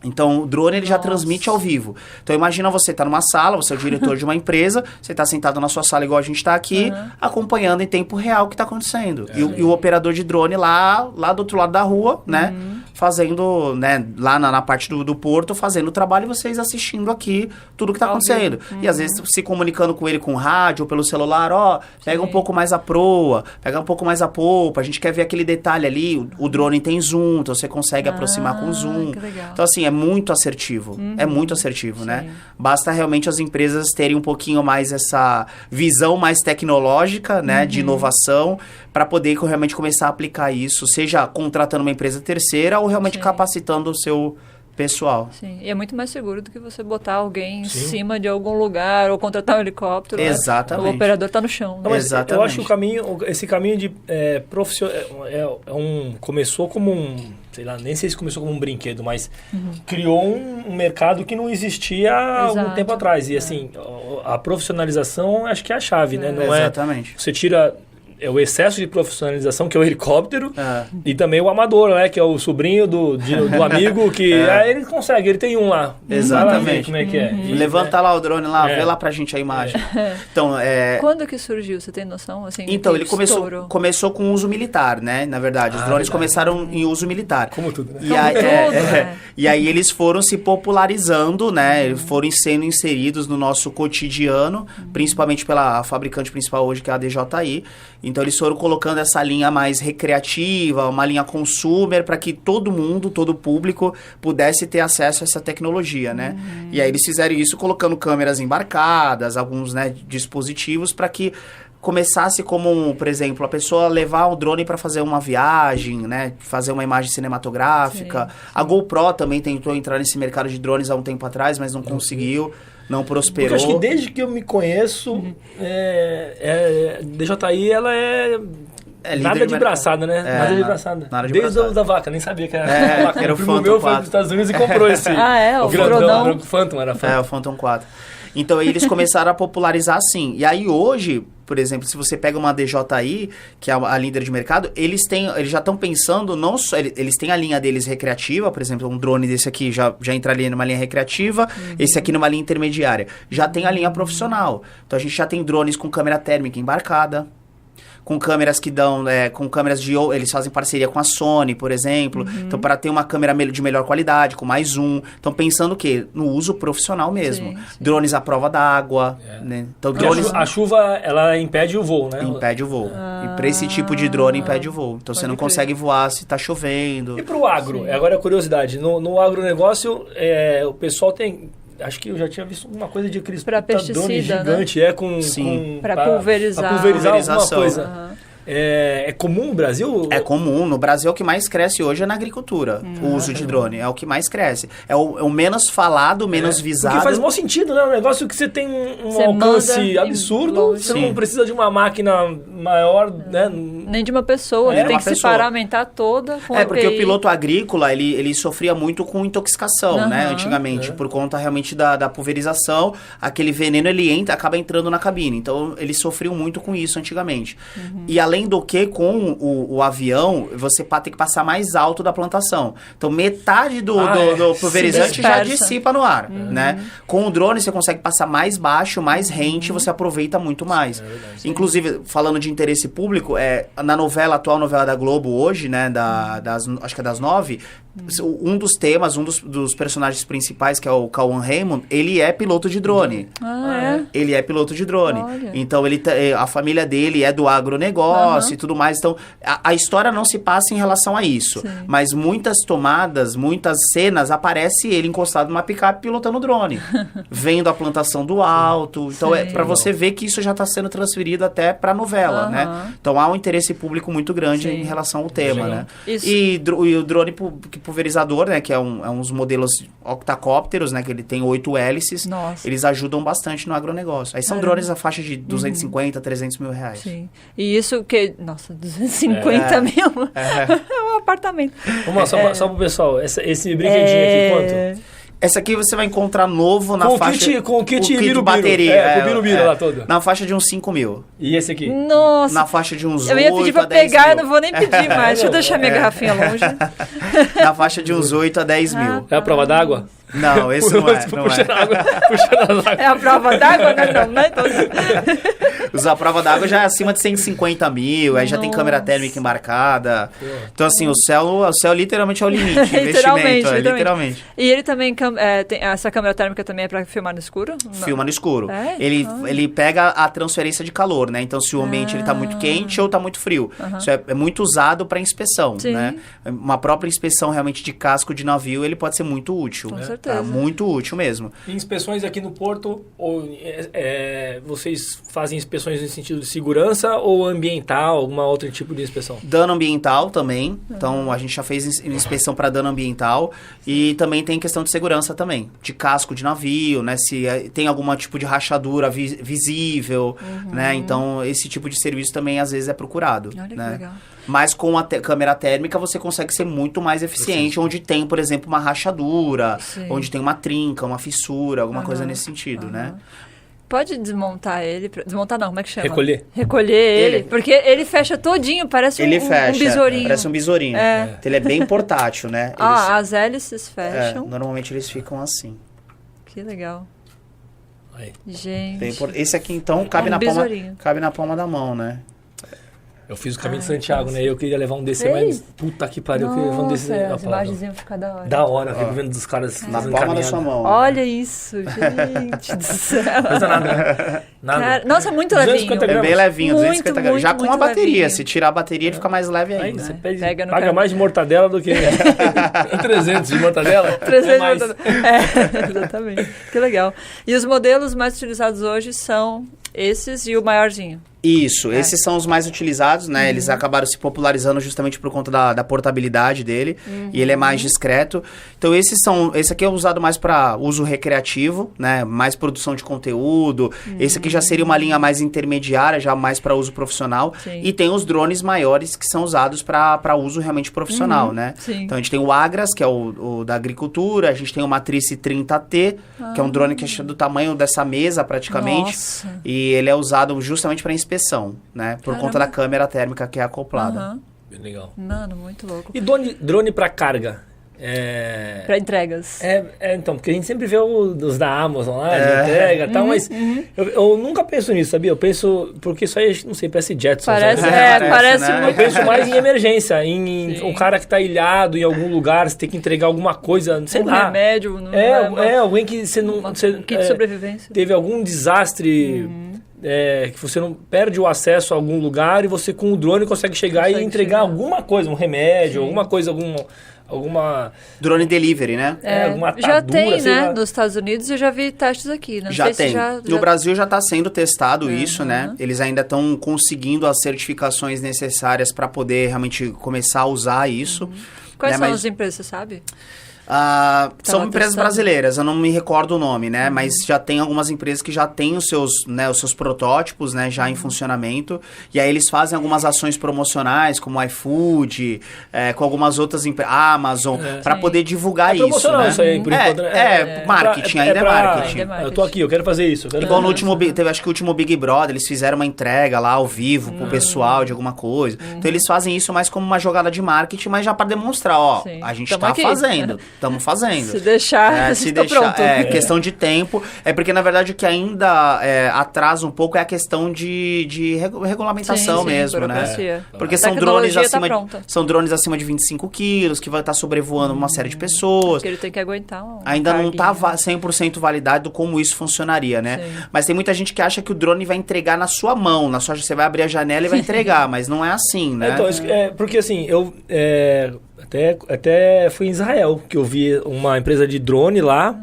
Então, o drone ele já transmite ao vivo. Então, imagina você tá numa sala, você é o diretor de uma empresa, você tá sentado na sua sala igual a gente tá aqui, acompanhando em tempo real o que tá acontecendo. E o operador de drone lá do outro lado da rua, né, fazendo, né, lá na parte do porto, fazendo o trabalho e vocês assistindo aqui tudo que tá acontecendo. E às vezes se comunicando com ele com rádio ou pelo celular, pega um pouco mais a proa, pega um pouco mais a polpa, a gente quer ver aquele detalhe ali, o drone tem zoom, então você consegue aproximar com zoom. Então, assim, é muito assertivo. É muito assertivo, né? Basta realmente as empresas terem um pouquinho mais essa visão mais tecnológica, né? De inovação, para poder realmente começar a aplicar isso, seja contratando uma empresa terceira ou realmente capacitando o seu pessoal. Sim, e é muito mais seguro do que você botar alguém em cima de algum lugar ou contratar um helicóptero. Exatamente. Né? O operador está no chão. Não, exatamente. Eu acho que esse caminho de profissional começou como sei lá, nem sei se começou como um brinquedo, mas criou um mercado que não existia há algum tempo atrás. E assim, a profissionalização acho que é a chave, né? Não exatamente. Você tira... o excesso de profissionalização, que é o helicóptero, e também o amador, né? Que é o sobrinho do amigo, que ele consegue, ele tem um lá. Exatamente. Como é que é. Levanta lá o drone lá, vê lá pra gente a imagem. Então, Quando que surgiu? Você tem noção? Assim, então, ele começou com uso militar, né? Na verdade, os drones começaram em uso militar. Como tudo, né? E aí eles foram se popularizando, né? Foram sendo inseridos no nosso cotidiano, principalmente pela fabricante principal hoje, que é a DJI. Então, eles foram colocando essa linha mais recreativa, uma linha consumer, para que todo mundo, todo público, pudesse ter acesso a essa tecnologia, né? E aí eles fizeram isso colocando câmeras embarcadas, alguns, né, dispositivos, para que começasse como, por exemplo, a pessoa levar o drone para fazer uma viagem, né? Fazer uma imagem cinematográfica. Sim. A GoPro também tentou entrar nesse mercado de drones há um tempo atrás, mas não conseguiu. Não prosperou. Porque acho que desde que eu me conheço, DJI, ela nada de braçada, né? Nada de braçada. Desde o da vaca, nem sabia que era vaca. Era o Phantom 4. Meu foi para os Estados Unidos e comprou esse. O grandão. O Phantom era Phantom. O Phantom 4. Então, aí eles começaram a popularizar assim. E aí, hoje, por exemplo, se você pega uma DJI, que é a líder de mercado, eles já estão pensando, não só... Eles têm a linha deles recreativa, por exemplo, um drone desse aqui já entraria numa linha recreativa, esse aqui numa linha intermediária. Já tem a linha profissional. Então, a gente já tem drones com câmera térmica embarcada, com câmeras que dão, com câmeras eles fazem parceria com a Sony, por exemplo, então para ter uma câmera de melhor qualidade, com mais zoom, então pensando o quê? No uso profissional mesmo. Sim. Drones à prova d'água, né? Então, drones... A chuva, ela impede o voo, né? Impede o voo. E para esse tipo de drone, impede o voo. Então, você não consegue voar se tá chovendo. E pro agro? Agora, a curiosidade, no agronegócio, o pessoal tem... Acho que eu já tinha visto uma coisa de aqueles drone gigante, né? Para pulverizar alguma coisa. É comum no Brasil? É comum. No Brasil, o que mais cresce hoje é na agricultura. O uso de drone. É o que mais cresce. É o menos falado, menos visado. Porque faz bom sentido, né? Um negócio que você tem um alcance absurdo. Você não precisa de uma máquina maior, né? Nem de uma pessoa. Ele tem que se paramentar toda. Porque o piloto agrícola, ele sofria muito com intoxicação, né? Antigamente. Por conta realmente da pulverização. Aquele veneno, acaba entrando na cabine. Então, eles sofriam muito com isso antigamente. E além do que, com o avião, você tem que passar mais alto da plantação. Então, metade do pulverizante já dissipa no ar, né? Com o drone, você consegue passar mais baixo, mais rente, você aproveita muito mais. Inclusive, falando de interesse público, na atual novela da Globo hoje, né, acho que é das 9, um dos temas, dos personagens principais, que é o Cauã Raymond, ele é piloto de drone. Ele é piloto de drone. Olha. Então, a família dele é do agronegócio e tudo mais. Então, a história não se passa em relação a isso. Sim. Mas muitas tomadas, muitas cenas, aparece ele encostado numa picape pilotando drone. Vendo a plantação do alto. Então, para você ver que isso já está sendo transferido até para a novela, né? Então, há um interesse público muito grande em relação ao tema, né? E o drone pulverizador, né? Que é uns modelos octacópteros, né? Que ele tem 8 hélices. Nossa. Eles ajudam bastante no agronegócio. Aí são drones a faixa de 250, 300 mil reais. Sim. E isso que... Nossa, 250 mil? É um apartamento. Vamos lá, só pro pessoal. Esse brinquedinho aqui, quanto? Essa aqui você vai encontrar novo na faixa... Com o kit de bateria. Com o Birubiru lá todo. Na faixa de uns 5 mil. E esse aqui? Nossa. Na faixa de uns 8 a 10 mil. Eu ia pedir pra pegar, eu não vou nem pedir mais. Deixa eu deixar minha garrafinha longe. Na faixa de uns 8 a 10 mil. É a prova d'água? Não, esse não é. Puxando água. É a prova d'água? Não, né? A prova d'água já é acima de 150 mil, aí já tem câmera térmica embarcada. Então, assim, o céu literalmente é o limite. Literalmente. E ele também, essa câmera térmica também é pra filmar no escuro? Filma no escuro. Ele pega a transferência de calor, né? Então, se o ambiente ele tá muito quente ou tá muito frio. Isso é muito usado para inspeção, né? Uma própria inspeção realmente de casco de navio, ele pode ser muito útil. Com certeza. Muito útil mesmo. E inspeções aqui no porto, vocês fazem inspeções no sentido de segurança ou ambiental, algum outro tipo de inspeção? Dano ambiental também. Então, a gente já fez inspeção para dano ambiental. E também tem questão de segurança também. De casco de navio, né? Se tem algum tipo de rachadura visível, né? Então, esse tipo de serviço também, às vezes, é procurado. Olha né? que legal. Mas com a câmera térmica, você consegue ser muito mais eficiente, onde tem, por exemplo, uma rachadura, onde tem uma trinca, uma fissura, alguma coisa nesse sentido, né? pode desmontar ele? Desmontar não, como é que chama? Recolher ele. Porque ele fecha todinho, parece um besourinho. Parece um besourinho. Então, ele é bem portátil, né? As hélices fecham. Normalmente eles ficam assim. Que legal. Aí. Gente. Esse aqui, então, cabe na palma da mão, né? Eu fiz o caminho de Santiago, né? Eu queria levar um desse, mas puta que pariu, eu queria levar um desse. As imagens iam ficar da hora. Da hora, fico vendo dos caras na palma da sua mão. Olha isso, gente do céu. Coisa nada. Cara, nossa, é muito levinho. É bem levinho, 250 gramas. Já muito com a bateria, levinho. Se tirar a bateria, ele fica mais leve ainda. Você Pega mais de mortadela do que 300 de mortadela. 300 de mortadela. Exatamente. Que legal. E os modelos mais utilizados hoje são esses e o maiorzinho. Isso, esses são os mais utilizados, né? Eles acabaram se popularizando justamente por conta da portabilidade dele. E ele é mais discreto. Então, esse aqui é usado mais para uso recreativo, né? Mais produção de conteúdo. Esse aqui já seria uma linha mais intermediária, já mais para uso profissional. Sim. E tem os drones maiores que são usados para uso realmente profissional, né? Sim. Então, a gente tem o Agras, que é o da agricultura. A gente tem o Matrice 30T, que é um drone que é do tamanho dessa mesa, praticamente. Nossa. E ele é usado justamente para inspeção, né? Por conta da câmera térmica que é acoplada. Bem legal. Mano, muito louco. E drone para carga? Para entregas. Então, porque a gente sempre vê os da Amazon lá, de entrega e tal, mas eu nunca penso nisso, sabia? Eu penso, porque isso aí, não sei, parece Jetson. Parece né? muito. Eu penso mais em emergência, em um cara que tá ilhado em algum lugar, você tem que entregar alguma coisa, sei lá. Remédio. Alguém que você não... kit de sobrevivência. Teve algum desastre... que você não perde o acesso a algum lugar e você com o drone consegue chegar e entregar alguma coisa, um remédio, alguma coisa, alguma... Drone delivery, né? Alguma atadura, já tem, né? lá. Nos Estados Unidos eu já vi testes aqui. Não já sei tem. Se já... No Brasil já está sendo testado isso, né? Eles ainda estão conseguindo as certificações necessárias para poder realmente começar a usar isso. Quais são as empresas, você sabe? São empresas brasileiras, eu não me recordo o nome, né? Mas já tem algumas empresas que já têm os seus protótipos, né? Já em funcionamento. E aí eles fazem algumas ações promocionais, como iFood, com algumas outras empresas, Amazon, para poder divulgar isso, né? Isso aí, por enquanto, marketing, ainda é marketing. Eu tô aqui, eu quero fazer isso. Igual no último, acho que o último Big Brother, eles fizeram uma entrega lá ao vivo pro pessoal de alguma coisa. Então eles fazem isso mais como uma jogada de marketing, mas já para demonstrar, a gente tá fazendo. Estamos fazendo. Se deixar, pronto. Questão de tempo. Porque, na verdade, o que ainda atrasa um pouco é a questão de regulamentação mesmo, né? Porque são drones acima de 25 quilos, que vai estar sobrevoando uma série de pessoas. Porque ele tem que aguentar ainda não está 100% validado como isso funcionaria, né? Sim. Mas tem muita gente que acha que o drone vai entregar na sua mão. Você vai abrir a janela e vai entregar, mas não é assim, né? Então, porque assim, eu... Até fui em Israel, que eu vi uma empresa de drone lá,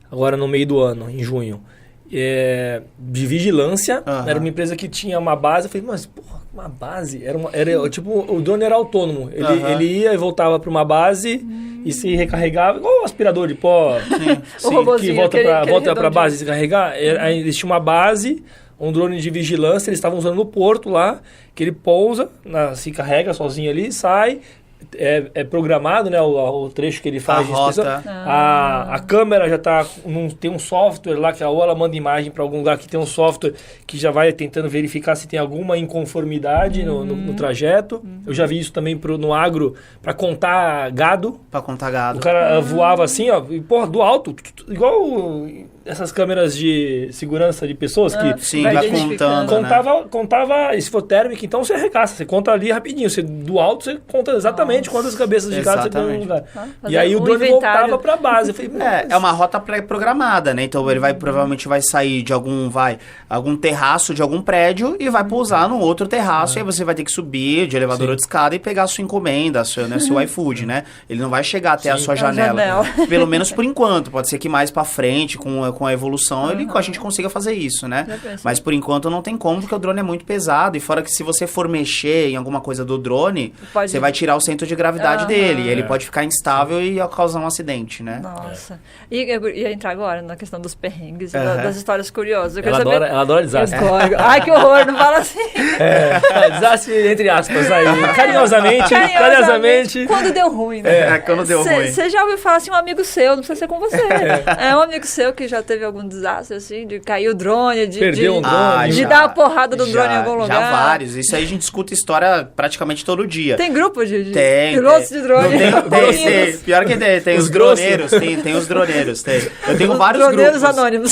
agora no meio do ano, em junho, de vigilância. Era uma empresa que tinha uma base. Eu falei, mas porra, uma base? Era tipo, o drone era autônomo. Ele ia e voltava para uma base e se recarregava, igual o aspirador de pó, que volta para a base e se carregar. Eles tinham uma base, um drone de vigilância, eles estavam usando no porto lá, que ele pousa, se carrega sozinho ali e sai. É programado, né, o trecho que ele faz de inspeção. A câmera já tem um software lá que ela manda imagem para algum lugar que tem um software que já vai tentando verificar se tem alguma inconformidade no trajeto. Eu já vi isso também no agro para contar gado. Para contar gado. O cara voava assim, e porra, do alto, igual essas câmeras de segurança de pessoas que vai contando, contava, e se for térmica, então você arregaça, você conta ali rapidinho, do alto você conta exatamente quantas cabeças de gado você põe no lugar. E aí o drone voltava para a base. Eu falei, é uma rota pré-programada, né? Então ele provavelmente vai sair de algum terraço de algum prédio e vai pousar num outro terraço, e aí você vai ter que subir de elevador ou de escada e pegar a sua encomenda, seu iFood, né? Ele não vai chegar até a sua janela. Pelo menos por enquanto. Pode ser que mais para frente, com a evolução, a gente consiga fazer isso, né? Mas por enquanto não tem como, porque o drone é muito pesado, e fora que se você for mexer em alguma coisa do drone, você vai tirar o centro centro de gravidade dele. E ele pode ficar instável e causar um acidente, né? Nossa. E eu ia entrar agora na questão dos perrengues, das histórias curiosas. Eu quero Ela adora desastre. Ai, que horror, não fala assim. Desastre entre aspas aí. Carinhosamente. Quando deu ruim, né? Quando deu ruim. Você já ouviu falar assim, um amigo seu, não precisa ser com você. É um amigo seu que já teve algum desastre, assim, de cair o drone, Perdeu um drone. De dar uma porrada do drone em algum lugar. Já vários. Isso aí a gente escuta história praticamente todo dia. Tem grupo de tem, pilotos de drone? Tem. Pior que tem os droneiros. Tem os droneiros. Eu tenho vários grupos. Droneiros anônimos.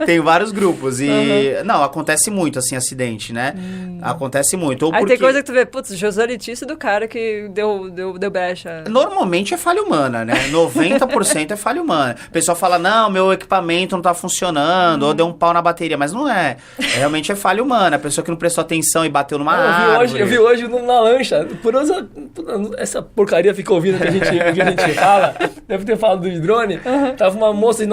Tem vários grupos. E, não, acontece muito, assim, acidente, né? Acontece muito. Ou aí porque... tem coisa que tu vê, putz, José Letícia do cara que deu brecha. Normalmente é falha humana, né? 90% é falha humana. O pessoal fala, não, meu equipamento não tá funcionando, ou deu um pau na bateria, mas não é. Realmente é falha humana. A pessoa que não prestou atenção e bateu numa árvore. Eu vi hoje na lancha. Essa porcaria fica ouvindo que a gente fala. Deve ter falado do drone. Tava uma moça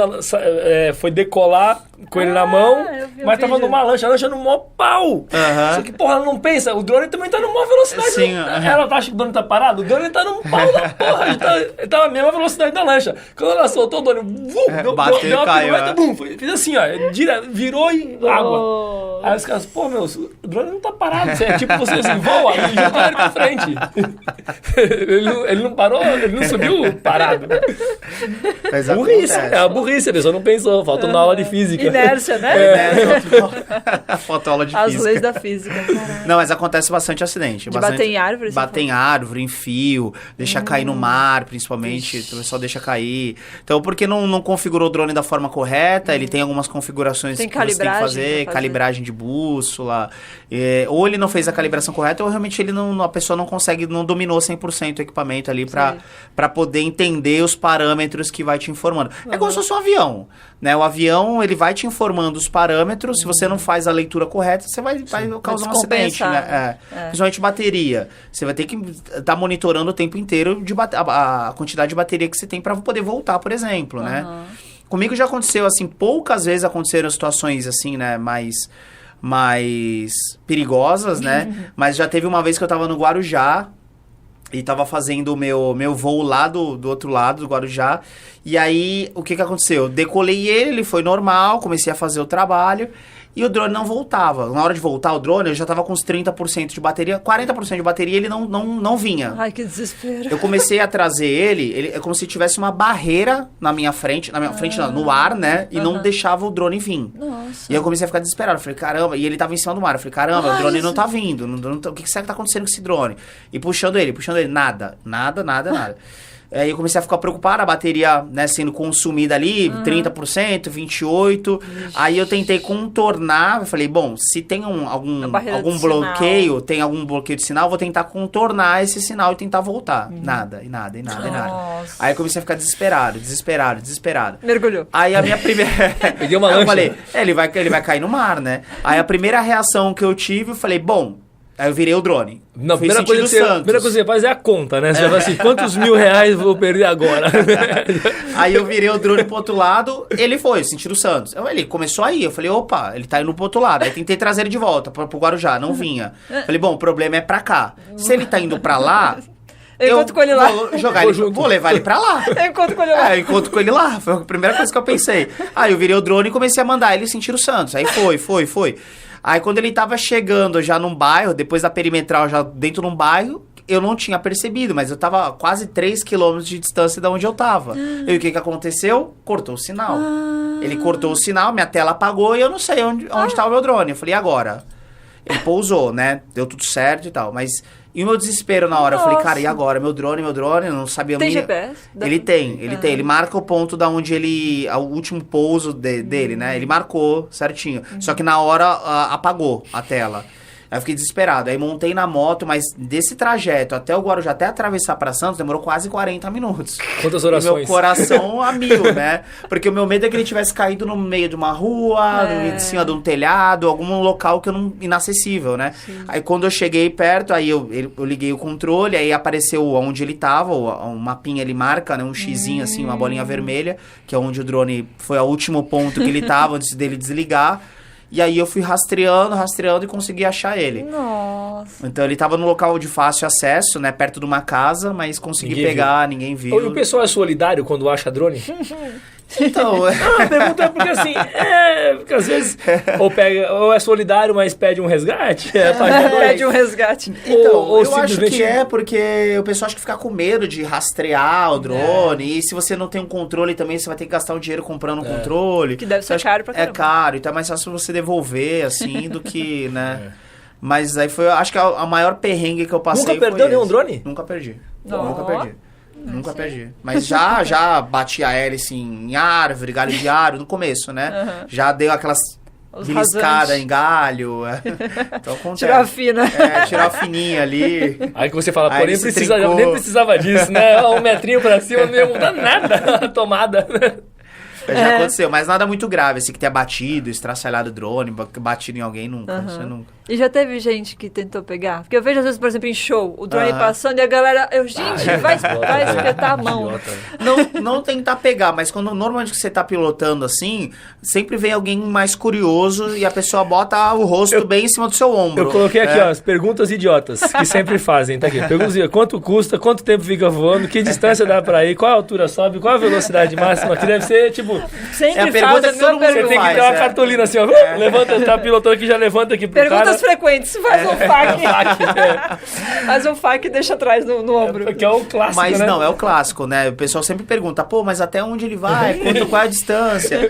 foi decolar com ele na mão, mas tava numa lancha, a lancha no maior pau. Só que, porra, ela não pensa, o drone também tá numa velocidade. Sim, ela acha que o drone tá parado, o drone tá no pau da porra. Ele tá na mesma velocidade da lancha. Quando ela soltou o drone, bateu e caiu. Fez assim, ó, virou e água. Aí os caras, pô, meu, o drone não tá parado. É tipo você assim, voa e joga ele pra frente. Ele não parou, ele não subiu parado. Burrice, é a burrice, a pessoa não pensou, faltou na aula de física. Inércia, né? Faltou aula de As física. leis da física. Caralho. Não, mas acontece bastante acidente. De bater em árvore? Bater em árvore, em fio, deixar cair no mar, principalmente. O pessoal deixa cair. Então, porque não configurou o drone da forma correta, ele tem algumas configurações que você tem que fazer, calibragem de bússola. Ou ele não fez a calibração correta, ou realmente a pessoa não consegue, não dominou 100% o equipamento ali para poder entender os parâmetros que vai te informando. É como se fosse um avião, né? O avião, ele vai te informando os parâmetros, se você não faz a leitura correta, você vai causar um acidente, né? Principalmente bateria. Você vai ter que estar monitorando o tempo inteiro a quantidade de bateria que você tem para poder voltar, por exemplo, né? Comigo já aconteceu, assim, poucas vezes aconteceram situações, assim, né, mais perigosas, né? Mas já teve uma vez que eu tava no Guarujá e tava fazendo o meu voo lá do outro lado do Guarujá. E aí, o que aconteceu? Decolei ele foi normal, comecei a fazer o trabalho e o drone não voltava. Na hora de voltar o drone, eu já tava com uns 30% de bateria, 40% de bateria, ele não vinha. Ai, que desespero. Eu comecei a trazer ele é como se tivesse uma barreira na minha frente não, no ar, né? E não deixava o drone vir. Nossa. E eu comecei a ficar desesperado. Eu falei, caramba, e ele tava em cima do mar. Eu falei, caramba, o drone não tá vindo. O que será que tá acontecendo com esse drone? E puxando ele, nada. Aí eu comecei a ficar preocupado, a bateria, né, sendo consumida ali, 30%, 28%. Aí eu tentei contornar, eu falei, bom, se tem algum bloqueio, tem algum bloqueio de sinal, vou tentar contornar esse sinal e tentar voltar. Nada. Aí eu comecei a ficar desesperado. Mergulhou. Aí a minha primeira... Peguei uma lancha. Eu falei, ele vai cair no mar, né? Aí a primeira reação que eu tive, eu falei, bom... Aí eu virei o drone. Não, a primeira coisa que você faz é a conta, né? Você já fala assim, quantos R$1.000 vou perder agora? Aí eu virei o drone pro outro lado, ele foi, sentido Santos. Ele começou aí, eu falei, opa, ele tá indo pro outro lado. Aí tentei trazer ele de volta pro Guarujá, não vinha. Falei, bom, o problema é pra cá. Se ele tá indo pra lá... Eu encontro com ele lá. Vou levar ele pra lá. Eu encontro com ele lá. Eu encontro com ele lá. Foi a primeira coisa que eu pensei. Aí eu virei o drone e comecei a mandar ele sentir o Santos. Aí foi. Aí quando ele tava chegando já num bairro, depois da perimetral, já dentro de um bairro, eu não tinha percebido, mas eu tava quase 3 km de distância de onde eu tava. E o que aconteceu? Cortou o sinal. Ele cortou o sinal, minha tela apagou e eu não sei onde tava o meu drone. Eu falei, e agora? Ele pousou, né? Deu tudo certo e tal, mas... E o meu desespero na hora, eu falei, cara, e agora? Meu drone, eu não sabia... Tem GPS? Ele tem. Ele marca o ponto da onde ele... O último pouso dele, né? Ele marcou certinho. Só que na hora apagou a tela. Aí eu fiquei desesperado. Aí montei na moto, mas desse trajeto até o Guarujá, até atravessar pra Santos, demorou quase 40 minutos. Quantas orações? E meu coração a mil, né? Porque o meu medo é que ele tivesse caído no meio de uma rua, em cima de um telhado, algum local que inacessível, né? Sim. Aí quando eu cheguei perto, aí eu liguei o controle, aí apareceu onde ele tava, um mapinha ele marca, né? Um xizinho assim, uma bolinha vermelha, que é onde o drone foi o último ponto que ele tava antes dele desligar. E aí eu fui rastreando e consegui achar ele. Nossa. Nossa. Então ele tava num local de fácil acesso, né? Perto de uma casa, mas consegui pegar, ninguém viu. E o pessoal é solidário quando acha drone? Então... A pergunta é porque assim, porque às vezes ou é solidário, mas pede um resgate. Pede um resgate. Então, ou eu acho simplesmente... que é porque o pessoal acha que fica com medo de rastrear o drone. E se você não tem um controle também, você vai ter que gastar um dinheiro comprando um controle. Que deve ser caro pra caramba. É caro, então é mais fácil você devolver, assim, do que, né? Mas aí foi, acho que a maior perrengue que eu passei. Nunca perdeu nenhum drone? Nunca perdi. Não. Nunca perdi. Nunca perdi. Mas já bati a hélice em árvore, galho de aro, no começo, né? Já deu aquelas beliscadas em galho. Então acontece. Tirar a fina. Tirar a fininha ali. Aí que você fala, pô, Aí nem ele se precisava disso, né? 1 metrinho pra cima não ia mudar nada a tomada. Já aconteceu, mas nada muito grave, assim, que tenha batido, estraçalhado o drone, batido em alguém, nunca, isso nunca. E já teve gente que tentou pegar? Porque eu vejo, às vezes, por exemplo, em show, o drone passando e a galera... gente, vai espetar a mão. Não tentar pegar, mas quando normalmente você tá pilotando assim, sempre vem alguém mais curioso e a pessoa bota o rosto bem em cima do seu ombro. Eu coloquei aqui, ó, as perguntas idiotas, que sempre fazem, tá aqui. Perguntas, quanto custa, quanto tempo fica voando, que distância dá pra ir, qual a altura sobe, qual a velocidade máxima, que deve ser, tipo... Sempre a pergunta que todo mundo Você tem que ter uma cartolina assim, ó, levanta, tá pilotando aqui, já levanta aqui pro Perguntas cara. frequentes, faz um FAQ. Faz um FAQ e deixa atrás no ombro. Que é o clássico, mas né? não, é o clássico, né? O pessoal sempre pergunta, pô, mas até onde ele vai? Qual é a distância?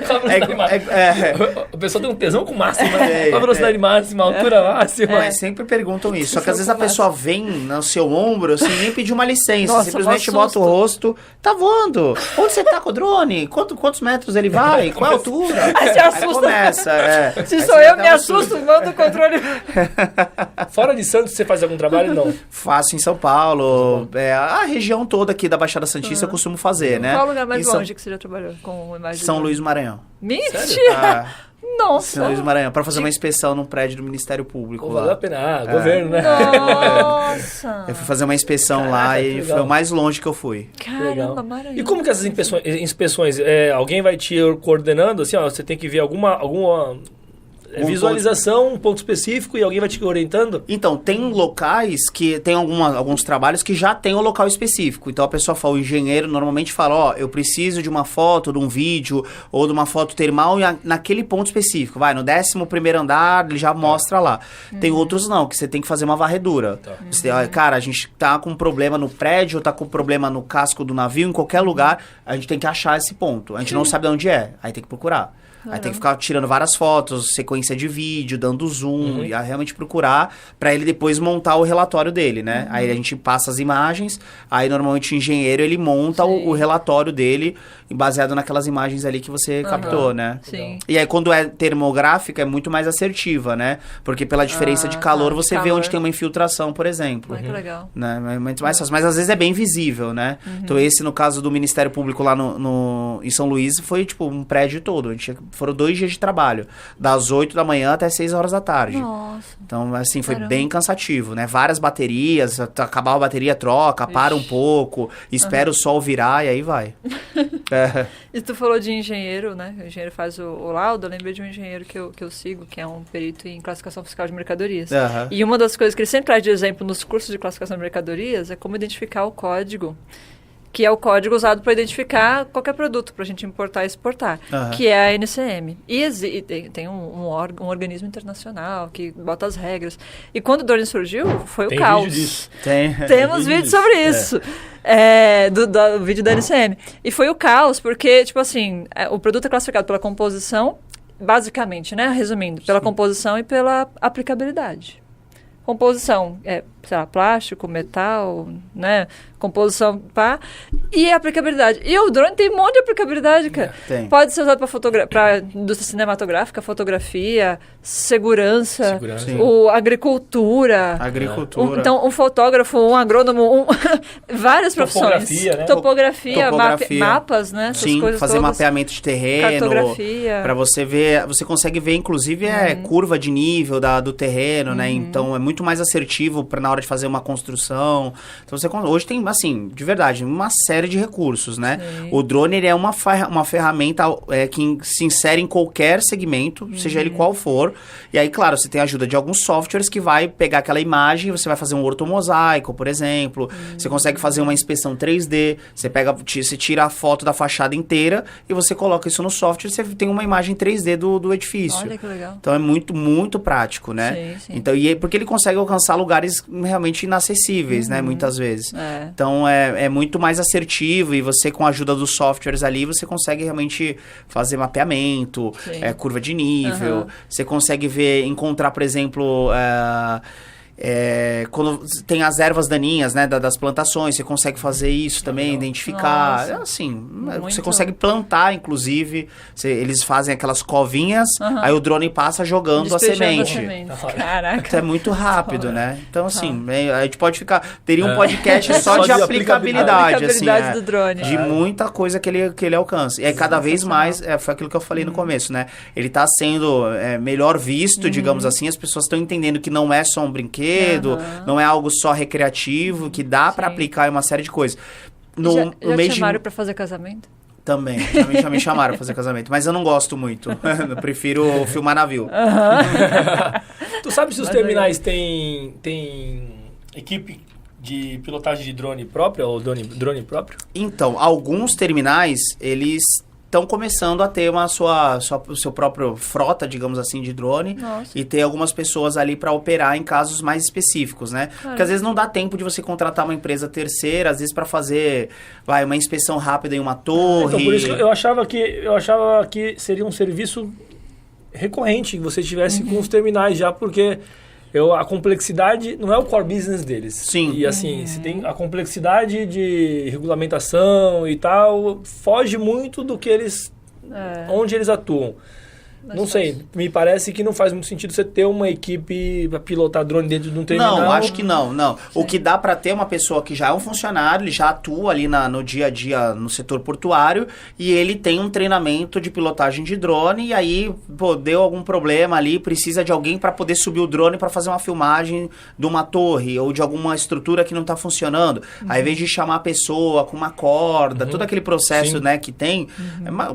O pessoal tem um tesão com máxima, né? Qual a velocidade máxima, altura máxima. Mas sempre perguntam isso. Só que às vezes a pessoa vem no seu ombro, sem nem pedir uma licença. Nossa, simplesmente bota o rosto, tá voando. Onde você tá com o drone? Quantos metros ele vai? Qual é a altura? Aí você assusta. Começa, Se sou eu, me assusto, mando o controle. Fora de Santos, você faz algum trabalho? Não. Faço em São Paulo. A região toda aqui da Baixada Santista eu costumo fazer, né? Qual o lugar mais Em longe que você já trabalhou com imagem? São Luís do Maranhão. Mentira! Nossa! São Luís do Maranhão, para fazer uma inspeção no prédio do Ministério Público. Valeu a pena, governo, né? Nossa! Eu fui fazer uma inspeção lá e foi o mais longe que eu fui. Caramba, Maranhão. E como que essas inspeções alguém vai te coordenando, assim, ó, você tem que ver alguma visualização, um ponto específico e alguém vai te orientando? Então, tem locais que tem alguns trabalhos que já tem o local específico. Então a pessoa fala, o engenheiro normalmente fala, ó, eu preciso de uma foto, de um vídeo ou de uma foto termal naquele ponto específico. Vai, no 11º andar, ele já mostra lá. Tem outros não, que você tem que fazer uma varredura. Você, cara, a gente tá com um problema no prédio, tá com um problema no casco do navio, em qualquer lugar, a gente tem que achar esse ponto. A gente não sabe de onde é, aí tem que procurar. Aí tem que ficar tirando várias fotos, sequência de vídeo, dando zoom, e realmente procurar pra ele depois montar o relatório dele, né? Aí a gente passa as imagens, aí normalmente o engenheiro ele monta o relatório dele baseado naquelas imagens ali que você captou, né? Sim. E aí quando é termográfica é muito mais assertiva, né? Porque pela diferença de calor você vê onde tem uma infiltração, por exemplo. Que legal. Né? Muito mais fácil, mas às vezes é bem visível, né? Então esse no caso do Ministério Público lá em São Luís foi tipo um prédio todo, a gente foram 2 dias de trabalho, das 8 da manhã até 6 horas da tarde. Nossa. Então, assim, foi bem cansativo, né? Várias baterias, acabava a bateria, troca, para um pouco, espera o sol virar e aí vai. E tu falou de engenheiro, né? O engenheiro faz o laudo. Eu lembrei de um engenheiro que eu sigo, que é um perito em classificação fiscal de mercadorias. E uma das coisas que ele sempre traz de exemplo nos cursos de classificação de mercadorias é como identificar o código, que é o código usado para identificar qualquer produto para a gente importar e exportar, que é a NCM. E tem um organismo internacional que bota as regras. E quando o drone surgiu, foi o caos. Vídeo disso. Temos vídeos sobre isso. Do vídeo da NCM. E foi o caos, porque, tipo assim, o produto é classificado pela composição, basicamente, né? Resumindo, pela composição e pela aplicabilidade. Composição sei lá, plástico, metal, né? Composição, pá. E a aplicabilidade. E o drone tem um monte de aplicabilidade, cara. Pode ser usado para indústria cinematográfica, fotografia, segurança. Agricultura. Então, um fotógrafo, um agrônomo, várias profissões. Topografia, né? Topografia. Mapas, né? Essas Sim, coisas fazer todas. mapeamento de terreno. Cartografia. Para você ver, você consegue ver, inclusive, curva de nível do terreno, né? Então, é muito mais assertivo na hora de fazer uma construção. Então, hoje tem, assim, de verdade, uma série de recursos, né? Sim. O drone, ele é uma ferramenta que se insere em qualquer segmento, seja ele qual for. E aí, claro, você tem a ajuda de alguns softwares que vai pegar aquela imagem, você vai fazer um ortomosaico, por exemplo. Você consegue fazer uma inspeção 3D, você tira a foto da fachada inteira e você coloca isso no software, você tem uma imagem 3D do edifício. Olha que legal. Então é muito, muito prático, né? Sim. Então, porque ele consegue alcançar lugares realmente inacessíveis, né? Muitas vezes. Então é muito mais assertivo e você, com a ajuda dos softwares ali, você consegue realmente fazer mapeamento, curva de nível. Você consegue encontrar, por exemplo, quando tem as ervas daninhas, né, das plantações, você consegue fazer isso também, identificar. Assim, você consegue plantar, inclusive. Eles fazem aquelas covinhas, aí o drone passa jogando a semente. Caraca. Então é muito rápido, né? Então, assim, a gente pode teria um podcast só de aplicabilidade, assim, do drone. De muita coisa que ele alcança. E aí, cada vez mais, foi aquilo que eu falei no começo, né? Ele tá sendo melhor visto, digamos assim, as pessoas estão entendendo que não é só um brinquedo, não é algo só recreativo, que dá para aplicar em uma série de coisas. Já te chamaram para fazer casamento? Também, já me chamaram para fazer casamento, mas eu não gosto muito. Eu prefiro filmar navio. Tu sabe se os terminais têm equipe de pilotagem de drone própria ou drone próprio? Então, alguns terminais, eles estão começando a ter o seu próprio frota, digamos assim, de drone. Nossa. E ter algumas pessoas ali para operar em casos mais específicos, né? Porque às vezes não dá tempo de você contratar uma empresa terceira, às vezes para fazer uma inspeção rápida em uma torre. Então, por isso que eu achava que seria um serviço recorrente que você tivesse com os terminais já, porque a complexidade não é o core business deles. Sim. E assim, se tem a complexidade de regulamentação e tal, foge muito do que onde eles atuam. Não sei, me parece que não faz muito sentido você ter uma equipe para pilotar drone dentro de um terminal. Não, acho que não. O que dá para ter uma pessoa que já é um funcionário, ele já atua ali no dia a dia no setor portuário e ele tem um treinamento de pilotagem de drone e aí, deu algum problema ali, precisa de alguém para poder subir o drone para fazer uma filmagem de uma torre ou de alguma estrutura que não está funcionando. Aí, ao invés de chamar a pessoa com uma corda, todo aquele processo, né, que tem,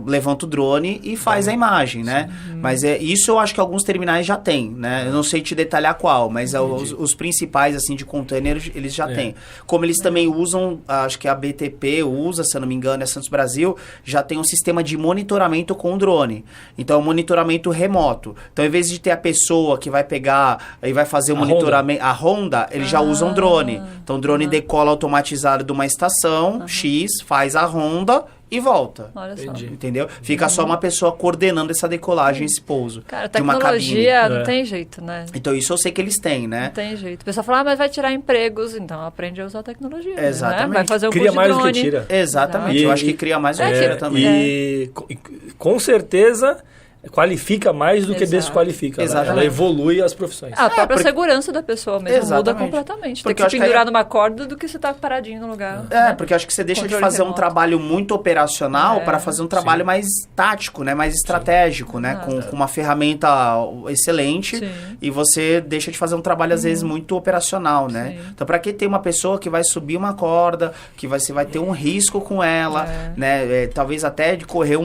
levanta o drone e faz a imagem, né? Mas isso eu acho que alguns terminais já têm, né? Eu não sei te detalhar qual, mas os principais, assim, de container, eles já têm. Como eles também usam, acho que a BTP usa, se eu não me engano, é Santos Brasil, já tem um sistema de monitoramento com drone. Então, é um monitoramento remoto. Então, em vez de ter a pessoa que vai pegar e vai fazer o monitoramento, a Honda, eles já usam drone. Então, o drone decola automatizado de uma estação X, faz a Honda e volta. Olha só. Entendeu? Fica só uma pessoa coordenando essa decolagem, esse pouso. Cara, de uma tecnologia cabine. não tem jeito, né? Então, isso eu sei que eles têm, né? Não tem jeito. O pessoal fala, mas vai tirar empregos. Então, aprende a usar a tecnologia. Exatamente. Né? Vai fazer o cria curso de mais drone. do que tira. Exatamente. Eu acho que cria mais do que tira também. E com certeza qualifica mais do que desqualifica. Ela evolui as profissões. A própria segurança da pessoa mesmo muda completamente. Porque tem que se pendurar numa corda do que você tá paradinho no lugar. Porque eu acho que você deixa de fazer um trabalho muito operacional para fazer um trabalho mais tático, né? Mais estratégico, né? Com uma ferramenta excelente e você deixa de fazer um trabalho, às vezes, muito operacional, né? Então, para que ter uma pessoa que vai subir uma corda, que você vai ter um risco com ela, né? Talvez até de correr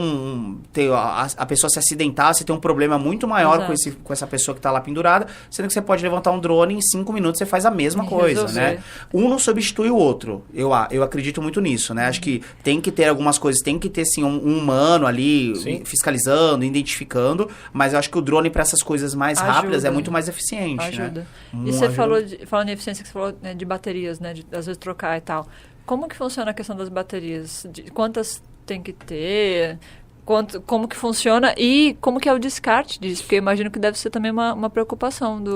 a pessoa se acidentar, você tem um problema muito maior com essa pessoa que está lá pendurada, sendo que você pode levantar um drone e em 5 minutos você faz a mesma coisa, né? Um não substitui o outro. Eu acredito muito nisso, né? Acho que tem que ter algumas coisas, tem que ter, sim, um humano ali fiscalizando, identificando, mas eu acho que o drone para essas coisas mais rápidas é muito mais eficiente, né? E você falando em eficiência, que você falou, né, de baterias, né? De, às vezes, trocar e tal. Como que funciona a questão das baterias? Quantas tem que ter? Como que funciona e como que é o descarte disso? Porque eu imagino que deve ser também uma preocupação do...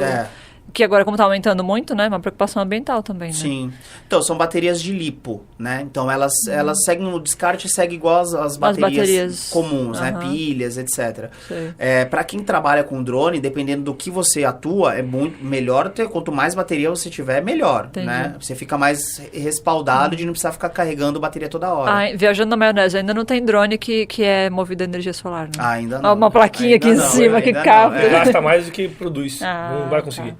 Que agora, como está aumentando muito, né? Uma preocupação ambiental também, né? Sim. Então, são baterias de lipo, né? Então, elas seguem... O descarte segue igual as baterias comuns, né? Pilhas, etc. Para quem trabalha com drone, dependendo do que você atua, é muito melhor ter... Quanto mais bateria você tiver, melhor, né? Você fica mais respaldado de não precisar ficar carregando bateria toda hora. Viajando na maionese, ainda não tem drone que é movido a energia solar, né? Ainda não. Uma plaquinha aqui em cima que capta. Gasta mais do que produz. Não vai conseguir.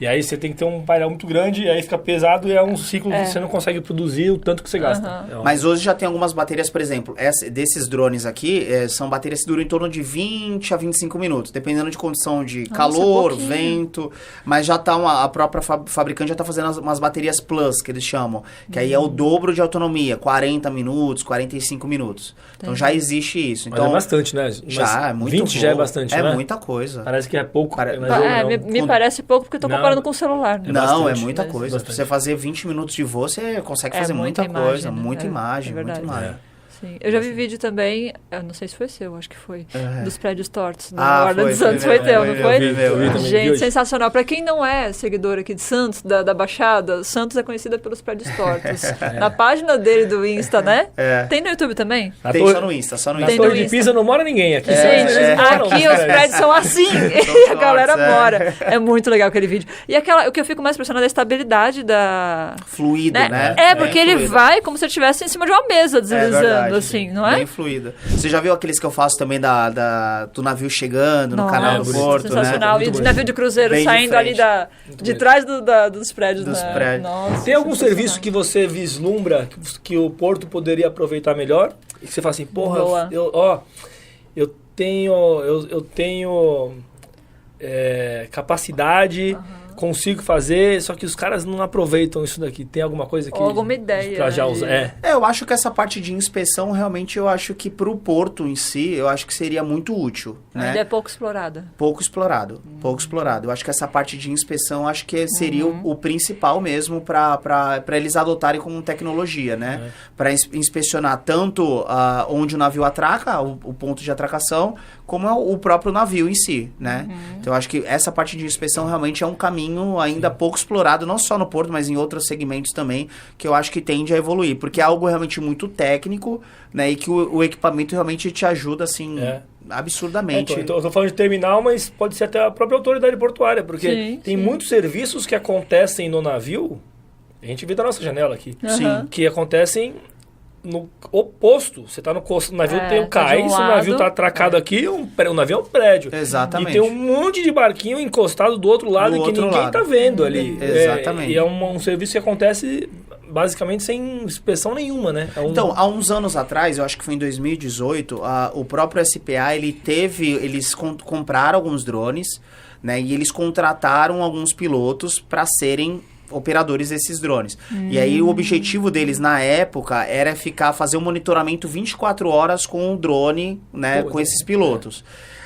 E aí você tem que ter um painel muito grande, e aí fica pesado e é um ciclo que você não consegue produzir o tanto que você gasta. Mas hoje já tem algumas baterias, por exemplo, desses drones aqui, são baterias que duram em torno de 20 a 25 minutos, dependendo de condição de calor, vento, mas já tá a própria fabricante já tá fazendo umas baterias plus, que eles chamam, que aí é o dobro de autonomia, 40 minutos, 45 minutos. Então já existe isso. Então, mas é bastante, né? Já, é muito 20 já é bastante, é né? muita coisa. Parece que é pouco. Me parece pouco porque eu tô comparando com o celular. Né? Não, é muita coisa. Pra você fazer 20 minutos de voo, você consegue fazer muita coisa, muita imagem, muita imagem. Sim. Eu já vi vídeo também, eu não sei se foi seu, acho que foi, dos prédios tortos no Ah, Guarda de Santos. Foi teu, não foi? Gente, sensacional. Pra quem não é seguidor aqui de Santos, da Baixada, Santos é conhecida pelos prédios tortos. Na página dele do Insta, né? Tem no YouTube também? Tem só no Insta, só no Insta. Na Torre de Pisa não mora ninguém aqui. Gente, aqui os prédios são assim. E a galera mora. É muito legal aquele vídeo. E o que eu fico mais impressionado é a estabilidade da... Fluido, né? Porque ele vai como se ele estivesse em cima de uma mesa, deslizando, assim, não é? Bem fluida. Você já viu aqueles que eu faço também do navio chegando no canal do porto, sensacional. Né? E de navio de cruzeiro bem saindo ali de trás dos prédios. Nossa, tem algum serviço que você vislumbra que o porto poderia aproveitar melhor? E que você fala assim, porra, eu tenho capacidade... Consigo fazer, só que os caras não aproveitam isso daqui. Tem alguma coisa que... alguma ideia. Pra já usar. Eu acho que essa parte de inspeção, realmente, eu acho que pro porto em si, eu acho que seria muito útil. Né? Ainda é pouco explorada. Pouco explorado. Eu acho que essa parte de inspeção, acho que seria o principal mesmo para eles adotarem como tecnologia, né? Para inspecionar tanto onde o navio atraca, o ponto de atracação, como o próprio navio em si, né? Então, eu acho que essa parte de inspeção realmente é um caminho ainda pouco explorado, não só no porto, mas em outros segmentos também, que eu acho que tende a evoluir, porque é algo realmente muito técnico, né? E que o equipamento realmente te ajuda, assim, absurdamente. Então, eu tô falando de terminal, mas pode ser até a própria autoridade portuária, porque tem muitos serviços que acontecem no navio, a gente vê da nossa janela aqui, que acontecem no oposto. Você tá no navio, tem o cais, o navio tá atracado aqui, o navio é um prédio. Exatamente. E tem um monte de barquinho encostado do outro lado que ninguém tá vendo ali. Exatamente. E é um serviço que acontece basicamente sem inspeção nenhuma, né? Então, há uns anos atrás, eu acho que foi em 2018, o próprio SPA, eles compraram alguns drones, né? E eles contrataram alguns pilotos para serem operadores desses drones. E aí o objetivo deles na época era fazer um monitoramento 24 horas com o drone, né, com esses pilotos.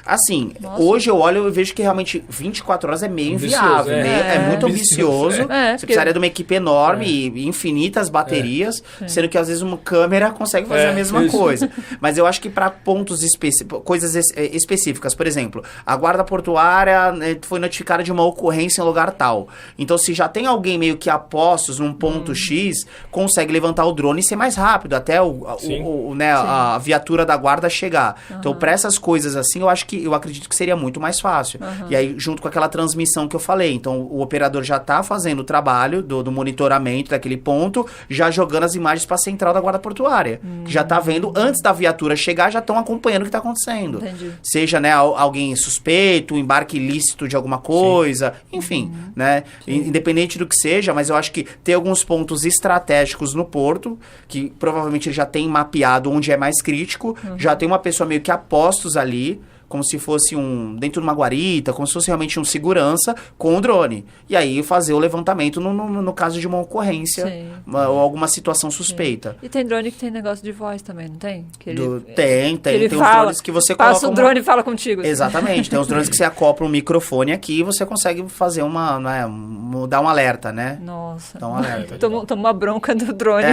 Assim, hoje eu olho e vejo que realmente 24 horas é meio inviável, é muito ambicioso. Você precisaria de uma equipe enorme e infinitas baterias, sendo que às vezes uma câmera consegue fazer a mesma coisa. Mas eu acho que para pontos coisas específicas, por exemplo, a guarda portuária foi notificada de uma ocorrência em lugar tal. Então, se já tem alguém meio que a postos num ponto X, consegue levantar o drone e ser mais rápido até a viatura da guarda chegar. Então, para essas coisas assim, eu acredito que seria muito mais fácil. E aí, junto com aquela transmissão que eu falei, então o operador já está fazendo o trabalho do monitoramento daquele ponto, já jogando as imagens para a central da guarda portuária, que já está vendo, antes da viatura chegar, já estão acompanhando o que está acontecendo. Entendi. Seja, né, alguém suspeito, um embarque ilícito de alguma coisa, enfim, né, independente do que seja, mas eu acho que tem alguns pontos estratégicos no porto, que provavelmente ele já tem mapeado onde é mais crítico, já tem uma pessoa meio que a postos ali, como se fosse dentro de uma guarita, como se fosse realmente um segurança com o drone. E aí fazer o levantamento no caso de uma ocorrência ou alguma situação suspeita. E tem drone que tem negócio de voz também, não tem? Tem uns drones que você coloca... Passa o drone e fala contigo. Assim. Exatamente, tem uns drones que você acopla um microfone aqui e você consegue fazer dar um alerta, né? Nossa. Dá um alerta. Toma uma bronca do drone.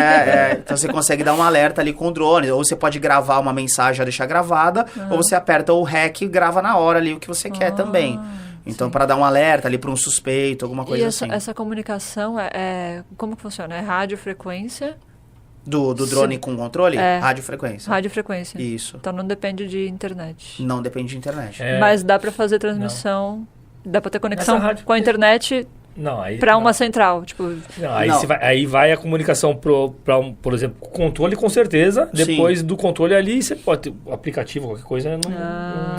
Então você consegue dar um alerta ali com o drone, ou você pode gravar uma mensagem, já deixar gravada, ou você aperta o REC e grava na hora ali o que você quer também. Então, para dar um alerta ali para um suspeito, alguma coisa assim. E essa comunicação, como que funciona? É radiofrequência? Do drone com controle? Radiofrequência. Radiofrequência. Isso. Então, não depende de internet. Não depende de internet. Mas dá para fazer transmissão, dá para ter conexão com a internet Não, aí... Pra uma central, tipo... Não, aí vai a comunicação por exemplo, controle, com certeza. Depois do controle ali, você pode ter o aplicativo, qualquer coisa.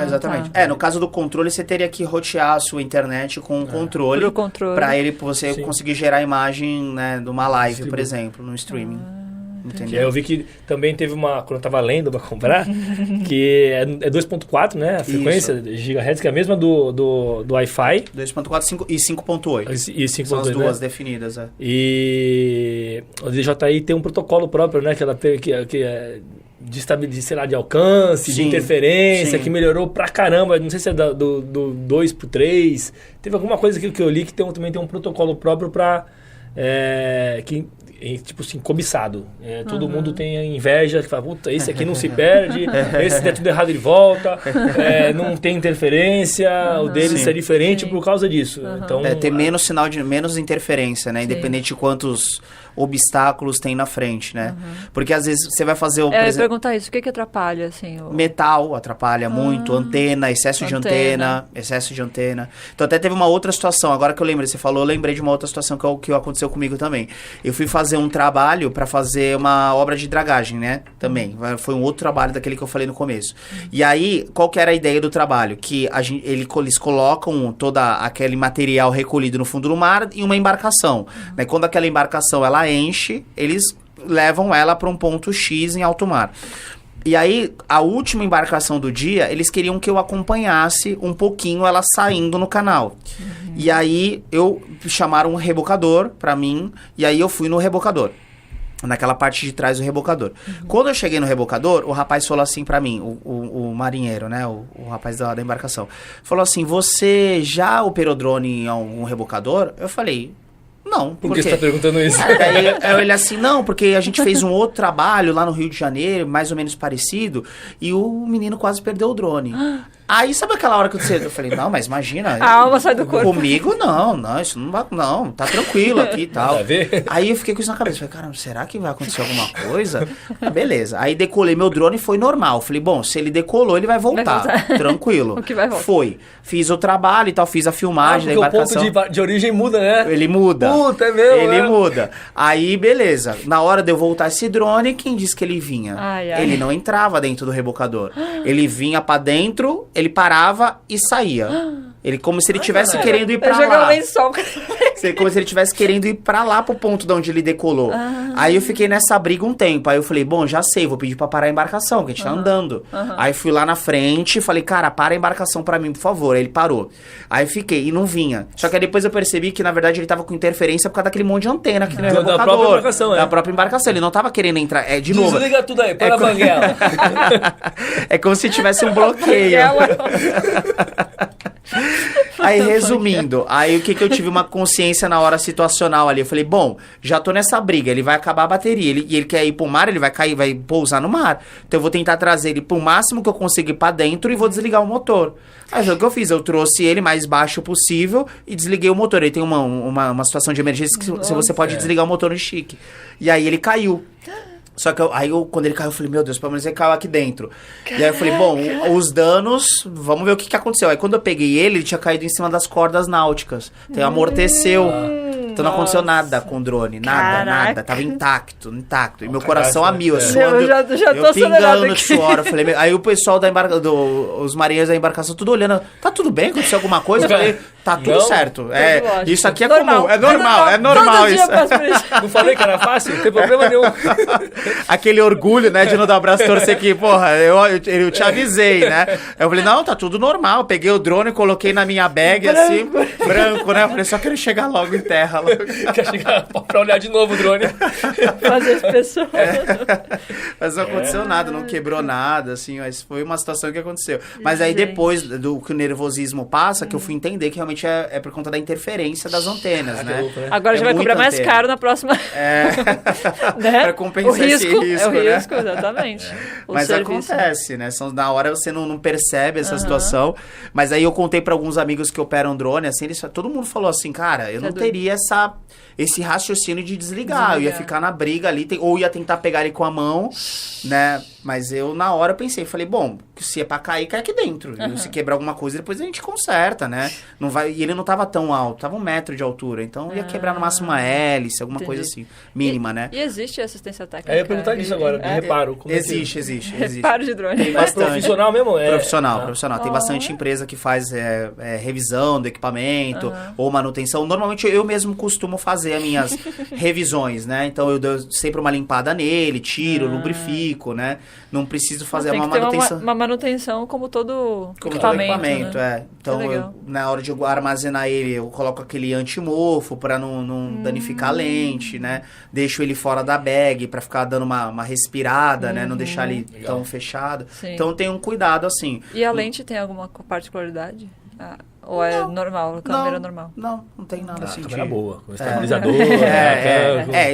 Exatamente. Tá. No caso do controle, você teria que rotear a sua internet com o controle. Pro controle. Pra você conseguir gerar a imagem, né, de uma live, por exemplo, no streaming. Entendeu? Eu vi que também teve quando eu tava lendo pra comprar, que é 2.4, né? A frequência de gigahertz, que é a mesma do Wi-Fi. 2.4 e 5.8. E 5.8, são as duas, né? definidas, E o DJI tem um protocolo próprio, né? Que é de alcance, de interferência, que melhorou pra caramba. Não sei se é do 2 pro 3. Teve alguma coisa que eu li que também tem um protocolo próprio pra... tipo assim, cobiçado. Todo mundo tem inveja, que fala, puta, esse aqui não se perde, esse der tudo errado ele volta, não tem interferência, o deles é diferente por causa disso. Então, ter menos sinal menos interferência, né? Independente de quantos obstáculos tem na frente, né? Porque às vezes você vai fazer eu ia perguntar isso, o que atrapalha, assim? Metal atrapalha muito, antena, excesso de antena. Então até teve uma outra situação, agora que eu lembrei de uma outra situação que aconteceu comigo também. Eu fui fazer um trabalho para fazer uma obra de dragagem, né? Também, foi um outro trabalho daquele que eu falei no começo. E aí, qual que era a ideia do trabalho? Que eles colocam todo aquele material recolhido no fundo do mar em uma embarcação, né? Quando aquela embarcação ela enche, eles levam ela para um ponto X em alto mar. E aí, a última embarcação do dia, eles queriam que eu acompanhasse um pouquinho ela saindo no canal. E aí, chamaram um rebocador pra mim, e aí eu fui no rebocador. Naquela parte de trás do rebocador. Quando eu cheguei no rebocador, o rapaz falou assim pra mim, o marinheiro, né, o rapaz da embarcação, falou assim, você já operou drone em algum rebocador? Eu falei... Não. Por que você tá perguntando isso? Daí ele assim, não, porque a gente fez um outro trabalho lá no Rio de Janeiro, mais ou menos parecido, e o menino quase perdeu o drone. Aí, sabe aquela hora que eu falei, não, mas imagina. A alma sai do corpo. Comigo, não, isso não vai, não, tá tranquilo aqui e tal. Aí eu fiquei com isso na cabeça, falei, caramba, será que vai acontecer alguma coisa? Beleza. Aí decolei meu drone e foi normal. Falei, bom, se ele decolou, ele vai voltar. Tranquilo. O que vai voltar? Foi. Fiz o trabalho e tal, fiz a filmagem da embarcação. O ponto de origem muda, né? Ele muda. Puta, é mesmo. Ele muda. Aí, beleza. Na hora de eu voltar esse drone, quem disse que ele vinha? Ele não entrava dentro do rebocador. Ele vinha pra dentro, ele parava e saía. Ele como se ele tivesse querendo ir pra lá. Como se ele tivesse querendo ir pra lá pro ponto de onde ele decolou. Aí eu fiquei nessa briga um tempo. Aí eu falei, bom, já sei, vou pedir pra parar a embarcação, porque a gente tá andando. Aí fui lá na frente, falei, cara, para a embarcação pra mim, por favor. Aí ele parou. Aí fiquei, e não vinha. Só que aí depois eu percebi que, na verdade, ele tava com interferência por causa daquele monte de antena aqui no rebocador. Da própria embarcação, Da própria embarcação. Ele não tava querendo entrar. De novo. Desliga tudo aí, para a banguela. É como se tivesse um bloqueio. Aí, resumindo, aí o que eu tive uma consciência na hora situacional ali, eu falei, bom, já tô nessa briga, ele vai acabar a bateria, ele quer ir pro mar, ele vai cair, vai pousar no mar, então eu vou tentar trazer ele pro máximo que eu conseguir pra dentro e vou desligar o motor. Aí foi o que eu fiz, eu trouxe ele mais baixo possível e desliguei o motor. Ele tem uma situação de emergência que você pode desligar o motor no stick. E aí ele caiu. Só que quando ele caiu, eu falei, meu Deus, pelo menos ele caiu aqui dentro. E aí eu falei, bom, os danos, vamos ver o que aconteceu. Aí quando eu peguei ele tinha caído em cima das cordas náuticas. Então amorteceu. Então não aconteceu nada com o drone, nada. Tava intacto. E meu coração a mil, suando, eu já tô pingando de suor. Eu falei, aí o pessoal os marinheiros da embarcação tudo olhando, tá tudo bem? Aconteceu alguma coisa? Eu falei, tá tudo certo. Isso aqui é comum, é normal isso. Não falei que era fácil? Não tem problema nenhum. Aquele orgulho, né, de não dar o braço torcer aqui, porra, eu te avisei, né? Eu falei, não, tá tudo normal. Eu peguei o drone, coloquei na minha bag, assim, branco, né? Eu falei, só quero chegar logo em terra. Quer chegar pra olhar de novo o drone. Fazer as pessoas. Mas não aconteceu nada, não quebrou nada, assim, mas foi uma situação que aconteceu. Mas aí depois do que o nervosismo passa, que eu fui entender que realmente é por conta da interferência das antenas, né? Louco, né? Agora já vai cobrar mais caro na próxima. Né? Pra compensar esse risco, né? Exatamente. Mas acontece, né? Na hora você não percebe essa situação. Mas aí eu contei pra alguns amigos que operam drone, assim, todo mundo falou assim, cara, eu não teria esse raciocínio de desligar. Eu ia ficar na briga ali, ou ia tentar pegar ele com a mão, né? Mas eu, na hora, pensei, falei, bom, se é pra cair, cai aqui dentro. E se quebrar alguma coisa, depois a gente conserta, né? Não vai, e ele não tava tão alto, tava 1 metro de altura. Então ia quebrar no máximo uma hélice, alguma coisa assim, mínima, né? E existe assistência técnica? Eu ia perguntar disso agora, de reparo. Como Existe. Reparo de drone. Tem bastante. Profissional mesmo? Profissional. Tem bastante empresa que faz revisão do equipamento ou manutenção. Normalmente eu mesmo costumo fazer as minhas revisões, né? Então eu dou sempre uma limpada nele, tiro, lubrifico, né? Não preciso fazer uma manutenção. Uma manutenção como todo equipamento, né? Então, na hora de eu armazenar ele, eu coloco aquele antimofo para não danificar a lente, né? Deixo ele fora da bag para ficar dando uma respirada, né? Não deixar ele tão fechado. Sim. Então, tem um cuidado, assim. E a lente tem alguma particularidade? Ou é normal, câmera normal? Não tem nada assim. Câmera boa, com estabilizador.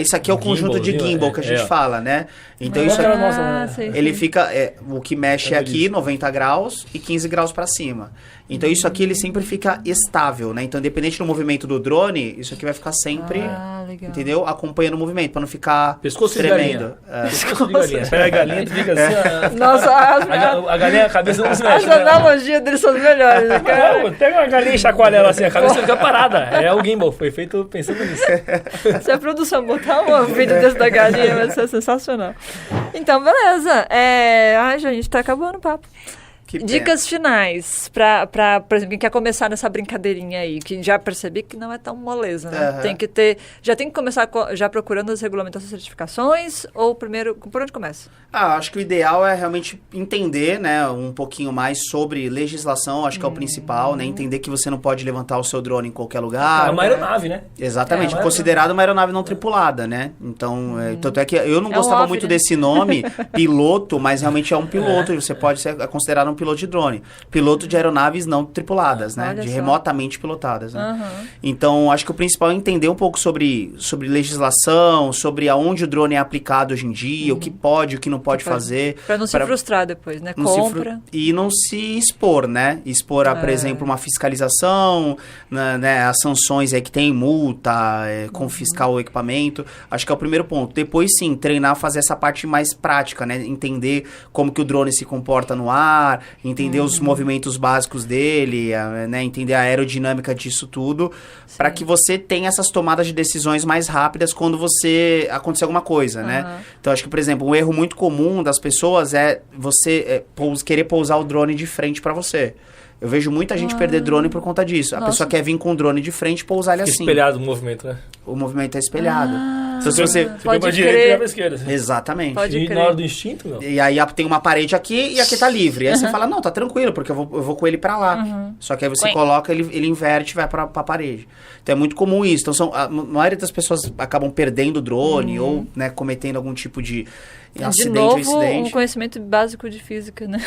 Isso aqui é o conjunto de gimbal que a gente fala, né? Então isso ele fica, o que mexe aqui 90 graus e 15 graus para cima. Então isso aqui ele sempre fica estável, né? Então independente do movimento do drone, isso aqui vai ficar sempre, entendeu? Acompanhando o movimento para não ficar pescoço tremendo. Pescoço de galinha. Pega a galinha, tu fica assim. Nossa, a galinha, a cabeça não se mexe. As analogias deles são as melhores, né, cara? Pega uma galinha e chacoalha ela assim, a cabeça fica parada. É o gimbal, foi feito pensando nisso. Se a produção botar um vídeo desse da galinha, vai ser sensacional. Então, beleza. Gente, tá acabando o papo. Dicas finais pra, por exemplo, quem quer começar nessa brincadeirinha aí, que já percebi que não é tão moleza, né? Tem que começar já procurando as regulamentações e certificações, ou primeiro, por onde começa? Acho que o ideal é realmente entender, né, um pouquinho mais sobre legislação, acho que é o principal, né? Entender que você não pode levantar o seu drone em qualquer lugar. É uma aeronave, né? Exatamente, considerado uma aeronave não tripulada, né? Então, tanto é que eu não gostava muito desse nome, piloto, mas realmente é um piloto, você pode ser considerado um piloto de drone. Piloto de aeronaves não tripuladas, né? De remotamente pilotadas, né? Então, acho que o principal é entender um pouco sobre legislação, sobre aonde o drone é aplicado hoje em dia, o que pode, o que não pode fazer. Para não se frustrar depois, né? Compra. E não se expor, né? Expor a, por exemplo, uma fiscalização, né? As sanções aí que tem, multa, confiscar o equipamento. Acho que é o primeiro ponto. Depois, sim, treinar, fazer essa parte mais prática, né? Entender como que o drone se comporta no ar, entender os movimentos básicos dele, né? Entender a aerodinâmica disso tudo, para que você tenha essas tomadas de decisões mais rápidas quando você acontecer alguma coisa, né? Então, acho que, por exemplo, um erro muito comum das pessoas é você querer pousar o drone de frente para você. Eu vejo muita gente perder drone por conta disso. A pessoa quer vir com o drone de frente e pousar ele assim. Espelhado o movimento, né? O movimento é espelhado. Então, se você vai pra direita e vai pra esquerda. Assim. Exatamente. E na hora do instinto, meu. E aí tem uma parede aqui e aqui tá livre. Aí você fala, não, tá tranquilo, porque eu vou com ele pra lá. Só que aí você coloca, ele inverte e vai pra parede. Então é muito comum isso. Então a maioria das pessoas acabam perdendo o drone ou, né, cometendo algum tipo de acidente ou incidente. Um conhecimento básico de física, né?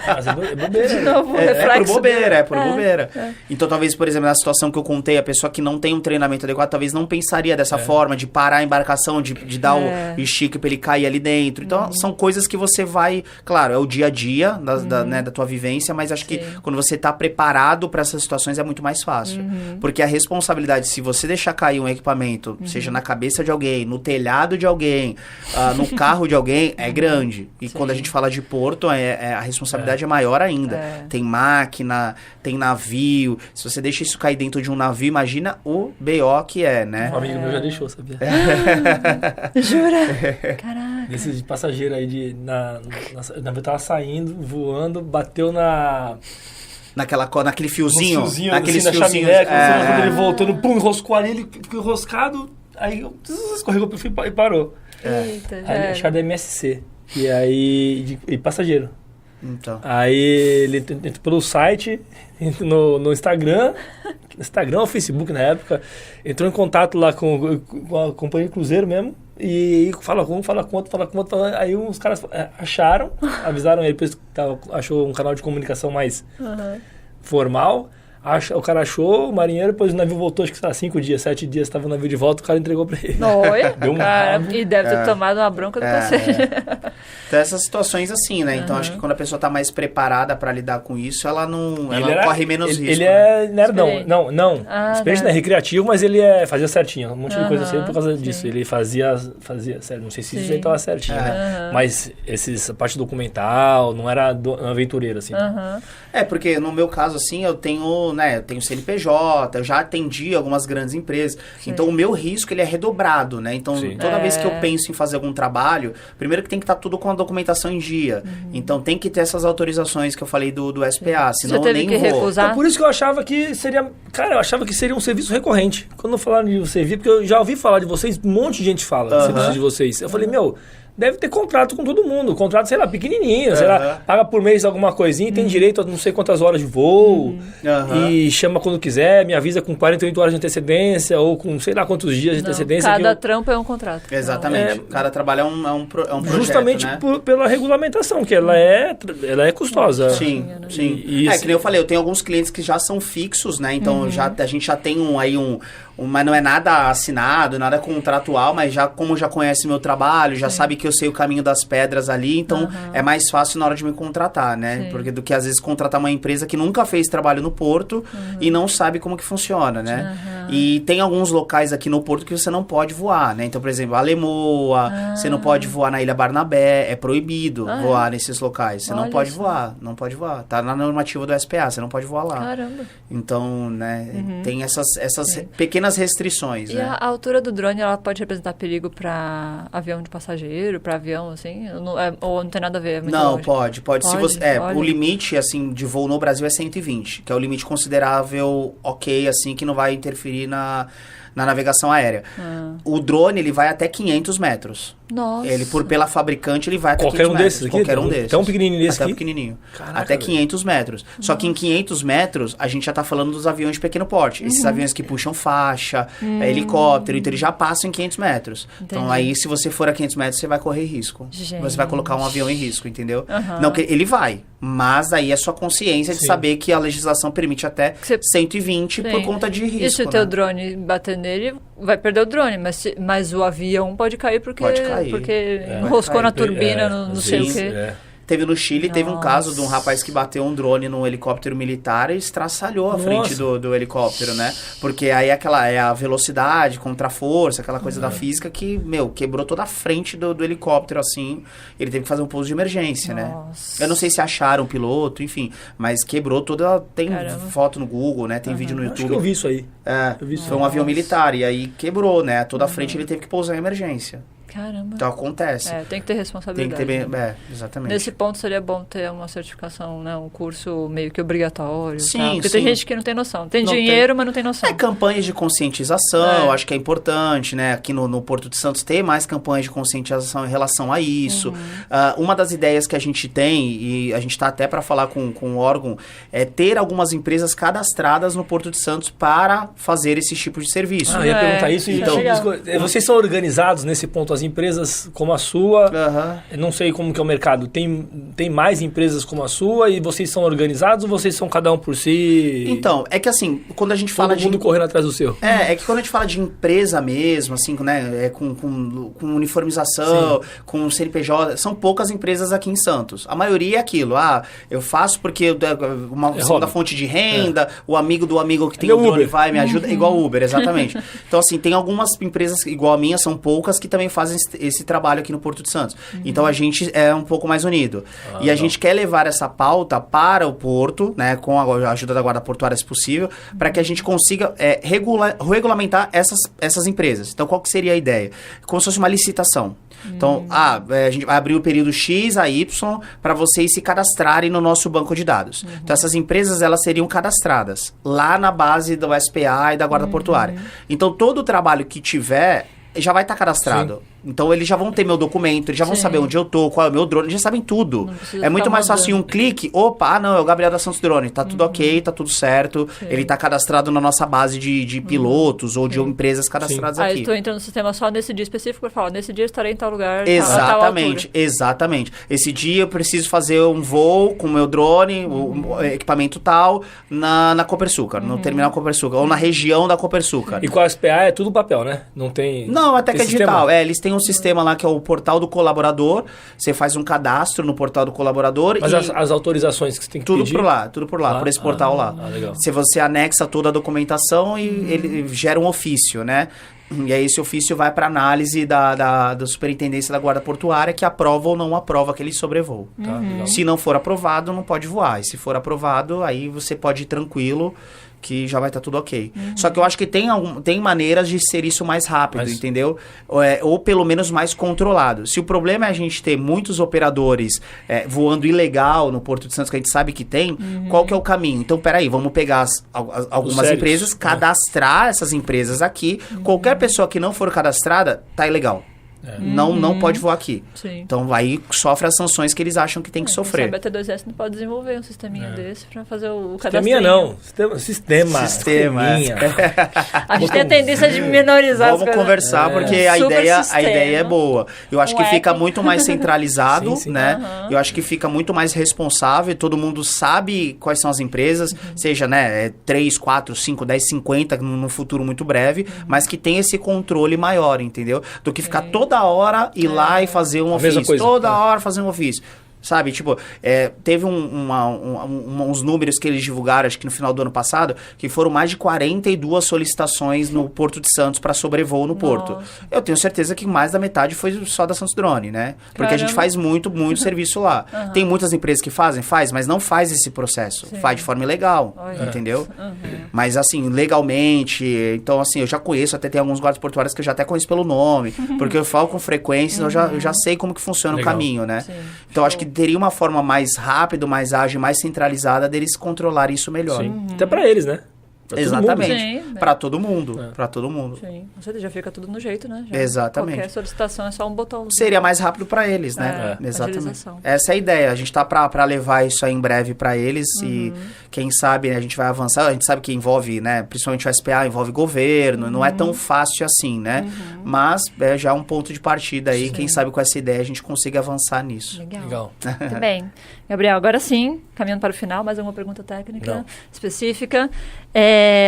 Mas é bobeira. De novo, é por bobeira. Então, talvez, por exemplo, na situação que eu contei, a pessoa que não tem um treinamento adequado, talvez não pensaria dessa forma, de parar a embarcação, de dar o estique pra ele cair ali dentro. Então, são coisas que você vai... Claro, é o dia a dia da tua vivência, mas acho que quando você tá preparado para essas situações é muito mais fácil. Porque a responsabilidade, se você deixar cair um equipamento, seja na cabeça de alguém, no telhado de alguém, no carro de alguém, é grande. E quando a gente fala de porto, a responsabilidade é maior ainda. Tem máquina, tem navio. Se você deixa isso cair dentro de um navio, imagina o BO que é, né? Um amigo meu já deixou, sabia? Jura? Caraca. Esse passageiro aí, o navio tava saindo, voando, bateu naquele fiozinho. Naquele assim, fiozinho. Quando ele voltando, pum, enroscou ali, ele ficou enroscado, aí escorregou pro fio e parou. Eita, aí acharam da MSC. E aí. E passageiro. Então. Aí ele entrou pelo site, no Instagram ou Facebook na época, entrou em contato lá com a companhia Cruzeiro mesmo. E fala quanto. Aí os caras acharam, avisaram ele, achou um canal de comunicação mais formal. O cara achou, o marinheiro, depois o navio voltou, acho que 5 dias, 7 dias, estava o navio de volta, o cara entregou pra ele. Olha, Deu um cara, rabo. e deve ter tomado uma bronca do cacete. Então, essas situações assim, né? Então, acho que quando a pessoa tá mais preparada pra lidar com isso, ela corre menos risco. Ele né? é nerdão. Não. Experiente não é né? recreativo, mas ele fazia certinho. Um monte de coisa assim por causa disso. Ele fazia, sério, não sei se isso aí tava certinho, né? Mas essa parte documental, não era aventureiro, assim. Porque no meu caso, assim, eu tenho CNPJ, eu já atendi algumas grandes empresas. Sim. Então, o meu risco, ele é redobrado, né? Então, toda vez que eu penso em fazer algum trabalho, primeiro que tem que estar tudo com a documentação em dia. Então, tem que ter essas autorizações que eu falei do SPA, senão Você teve eu nem que vou. recusar? Então, por isso que eu achava que seria... Cara, eu achava que seria um serviço recorrente. Quando falaram de serviço, porque eu já ouvi falar de vocês, um monte de gente fala de serviço de vocês. Eu falei, deve ter contrato com todo mundo. Contrato, sei lá, pequenininho. Sei lá, paga por mês alguma coisinha e tem direito a não sei quantas horas de voo. E chama quando quiser, me avisa com 48 horas de antecedência ou com sei lá quantos dias de antecedência. Cada trampo é um contrato. Exatamente. Cada trabalho é um projeto, justamente né? pela regulamentação, que ela é custosa. Sim. Que nem eu falei, eu tenho alguns clientes que já são fixos, né? Então, a gente já tem mas não é nada assinado, nada contratual, mas como já conhece meu trabalho, já sabe que eu sei o caminho das pedras ali, então é mais fácil na hora de me contratar, né? Porque do que às vezes contratar uma empresa que nunca fez trabalho no Porto e não sabe como que funciona, né? E tem alguns locais aqui no Porto que você não pode voar, né? Então, por exemplo, Alemoa, você não pode voar na Ilha Barnabé, é proibido voar nesses locais. Você não pode voar. Tá na normativa do SPA, você não pode voar lá. Caramba. Então, né, tem essas pequenas restrições, E né? a altura do drone, ela pode representar perigo para avião de passageiro, para avião, assim? Ou não tem nada a ver? É muito Não, longe? pode. Se você, Olha. o limite, assim, de voo no Brasil é 120, que é o limite considerável, ok, assim, que não vai interferir na navegação aérea. O drone, ele vai até 500 metros. Nossa. Ele, pela fabricante, ele vai até Qualquer 500 um metros. desses aqui? Qualquer um desses. Tão pequenininho desse até aqui? pequenininho. Caraca, até velho. 500 metros. Só que em 500 metros, a gente já tá falando dos aviões de pequeno porte. Esses aviões que puxam faixa, helicóptero, então eles já passam em 500 metros. Entendi. Então aí, se você for a 500 metros, você vai correr risco. Gente. Você vai colocar um avião em risco, entendeu? Não, que ele vai. Mas aí é sua consciência de saber que a legislação permite até 120 por conta de risco. E se o teu drone bater nele, vai perder o drone, mas o avião pode cair porque enroscou na turbina, não sei o quê. Teve no Chile, teve um caso de um rapaz que bateu um drone num helicóptero militar e estraçalhou a frente do helicóptero, né? Porque aí é a velocidade contra a força, aquela coisa da física que, quebrou toda a frente do helicóptero, assim. Ele teve que fazer um pouso de emergência, né? Eu não sei se acharam o piloto, enfim, mas quebrou toda... Tem foto no Google, né? Tem vídeo no YouTube. Acho que eu vi isso aí. Foi um avião militar e aí quebrou, né? Toda a frente ele teve que pousar em emergência. Caramba. Então acontece. Tem que ter responsabilidade. Tem que ter exatamente. Nesse ponto seria bom ter uma certificação, né? Um curso meio que obrigatório. Sim, Porque tem gente que não tem noção. Tem dinheiro, mas não tem noção. Campanhas de conscientização, acho que é importante, né? Aqui no Porto de Santos ter mais campanhas de conscientização em relação a isso. Uma das ideias que a gente tem, e a gente está até para falar com o órgão, é ter algumas empresas cadastradas no Porto de Santos para fazer esse tipo de serviço. Eu ia perguntar isso. Então, vocês são organizados nesse ponto, as empresas como a sua, não sei como que é o mercado, tem mais empresas como a sua e vocês são organizados ou vocês são cada um por si? Então, é que assim, quando a gente fala todo mundo correndo atrás do seu. É que quando a gente fala de empresa mesmo, assim, né, com uniformização, com CNPJ, são poucas empresas aqui em Santos. A maioria é aquilo, eu faço porque uma segunda fonte de renda, o amigo do amigo que tem o drone vai, me ajuda, igual Uber, exatamente. Então, assim, tem algumas empresas igual a minha, são poucas, que também fazem esse trabalho aqui no Porto de Santos. Então, a gente é um pouco mais unido. E a gente quer levar essa pauta para o Porto, né, com a ajuda da Guarda Portuária, se possível, para que a gente consiga regulamentar essas empresas. Então, qual que seria a ideia? Como se fosse uma licitação. Então, a gente vai abrir o período X a Y para vocês se cadastrarem no nosso banco de dados. Então, essas empresas, elas seriam cadastradas lá na base do SPA e da Guarda Portuária. Então, todo o trabalho que tiver já vai estar cadastrado. Então eles já vão ter meu documento, eles já vão saber onde eu tô, qual é o meu drone, eles já sabem tudo. É muito mais fácil em um clique, opa, não, é o Gabriel da Santos Drone, tá tudo ok, tá tudo certo, ele tá cadastrado na nossa base de pilotos ou de empresas cadastradas aqui. Aí tu entra no sistema só nesse dia específico pra falar, nesse dia estarei em tal lugar, exatamente, exatamente. Esse dia eu preciso fazer um voo com o meu drone, o equipamento tal, na Copersucar, no terminal Copersucar, ou na região da Copersucar. E com a SPA é tudo papel, né? Não tem... Não, até que é sistema? digital. Eles têm um sistema lá que é o portal do colaborador. Você faz um cadastro no portal do colaborador. Mas as autorizações que você tem que pedir? Tudo por lá, por esse portal lá. Legal. Se você anexa toda a documentação e ele gera um ofício, né? E aí esse ofício vai para análise da superintendência da guarda portuária, que aprova ou não aprova aquele sobrevoo. Tá, se não for aprovado, não pode voar. E se for aprovado, aí você pode ir tranquilo, que já vai estar tudo ok. Só que eu acho que tem maneiras de ser isso mais rápido, entendeu? Ou pelo menos mais controlado. Se o problema é a gente ter muitos operadores voando ilegal no Porto de Santos, que a gente sabe que tem, qual que é o caminho? Então, peraí, vamos pegar algumas empresas, cadastrar essas empresas aqui. Qualquer pessoa que não for cadastrada, tá ilegal. Não pode voar aqui. Sim. Então, aí sofre as sanções que eles acham que tem que sofrer. A BT2S não pode desenvolver um sisteminha desse pra fazer o cadastro. Sisteminha não. Sistema. A gente tem a tendência de menorizar as coisas. Vamos conversar, porque a ideia é boa. Eu acho que fica muito mais centralizado, né? Eu acho que fica muito mais responsável, todo mundo sabe quais são as empresas, seja, né, 3, 4, 5, 10, 50, num futuro muito breve, mas que tem esse controle maior, entendeu? Do que ficar toda hora ir lá e fazer um ofício. Toda hora fazer um ofício. Sabe, tipo, teve uns números que eles divulgaram, acho que no final do ano passado, que foram mais de 42 solicitações no Porto de Santos para sobrevoo no Porto. Eu tenho certeza que mais da metade foi só da Santos Drone, né? Porque a gente faz muito serviço lá. Tem muitas empresas que faz, mas não faz esse processo. Faz de forma ilegal, entendeu? Mas assim, legalmente, então assim, eu já conheço, até tem alguns guardas portuários que eu já até conheço pelo nome, porque eu falo com frequência, eu já sei como que funciona o caminho, né? Então acho que teria uma forma mais rápida, mais ágil, mais centralizada deles controlar isso melhor. Sim. Até para eles, né? Exatamente. Para todo mundo. Para todo mundo. Sim. Com certeza, já fica tudo no jeito, né? Exatamente. Qualquer solicitação é só um botão. Seria mais rápido para eles, né? Exatamente. Essa é a ideia. A gente tá para levar isso aí em breve para eles e quem sabe, né, a gente vai avançar. A gente sabe que envolve, né? Principalmente o SPA, envolve governo. Não é tão fácil assim, né? Mas é já um ponto de partida aí. Quem sabe com essa ideia a gente consiga avançar nisso. Legal. Muito bem. Gabriel, agora sim, caminhando para o final, mais uma pergunta técnica específica.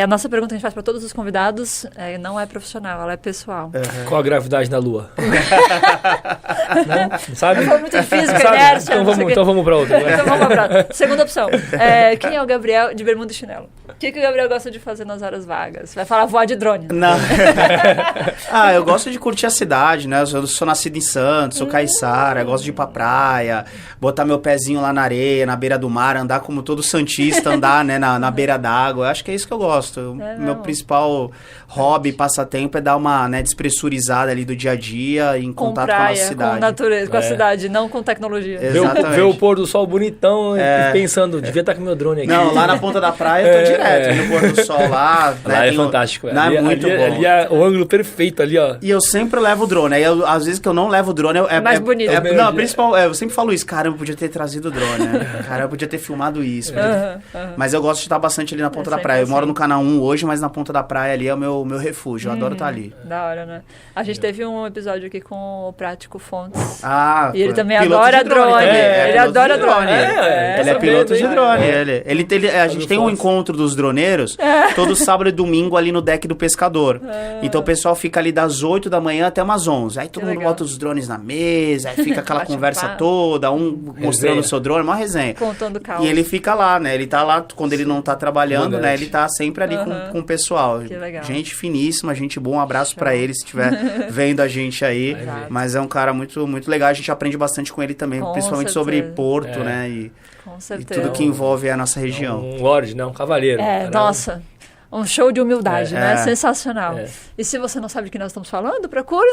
A nossa pergunta que a gente faz para todos os convidados não é profissional, ela é pessoal. Qual a gravidade da Lua? Não sabe? Foi muito difícil, inércia. Então vamos para outra. Então vamos para outra. Segunda opção. Quem é o Gabriel de bermuda e chinelo? O que o Gabriel gosta de fazer nas horas vagas? Vai falar voar de drone. Não. Eu gosto de curtir a cidade, né? Eu sou nascido em Santos, sou caiçara, gosto de ir pra praia, botar meu pezinho lá na areia, na beira do mar, andar como todo santista, andar, né, na beira d'água. Eu acho que é isso que eu gosto. Meu principal hobby, passatempo é dar uma, né, despressurizada ali do dia a dia, em contato com a nossa cidade. Com natureza, com a cidade, não com tecnologia. Ver o pôr do sol bonitão e pensando, devia estar com meu drone aqui. Não, lá na ponta da praia eu tô direto, no pôr do sol lá. Lá é fantástico. Lá é muito bom. Ali é o ângulo perfeito ali, ó. E eu sempre levo o drone. Aí, às vezes que eu não levo o drone... mais bonito. Não, principal, eu sempre falo isso. Cara, eu podia ter trazido o drone, né? Cara, eu podia ter filmado isso. Mas eu gosto de estar bastante ali na ponta da praia. Eu moro no Canal 1 hoje, mas na ponta da praia ali é o meu refúgio. Eu adoro estar ali. Da hora, né? A gente teve um episódio aqui com o Prático Fontes. E ele também adora drone. Ele adora drone. Ele é piloto de drone. A gente tem um encontro dos droneiros todo sábado e domingo ali no deck do pescador. Então o pessoal fica ali das 8 da manhã até umas 11. Aí todo mundo bota os drones na mesa, aí fica aquela conversa toda, um mostrando o seu drone, uma resenha. Contando caos. E ele fica lá, né? Ele tá lá quando ele não tá trabalhando, né? Ele tá sempre ali com o pessoal. Que legal. Gente finíssima, gente boa. Um abraço pra ele se estiver vendo a gente aí. Mas é um cara muito, muito legal. A gente aprende bastante com ele também, principalmente sobre Porto, né? E tudo que envolve a nossa região. Um lorde, né? Um cavaleiro. Nossa. Um show de humildade, né? Sensacional. E se você não sabe de que nós estamos falando, procure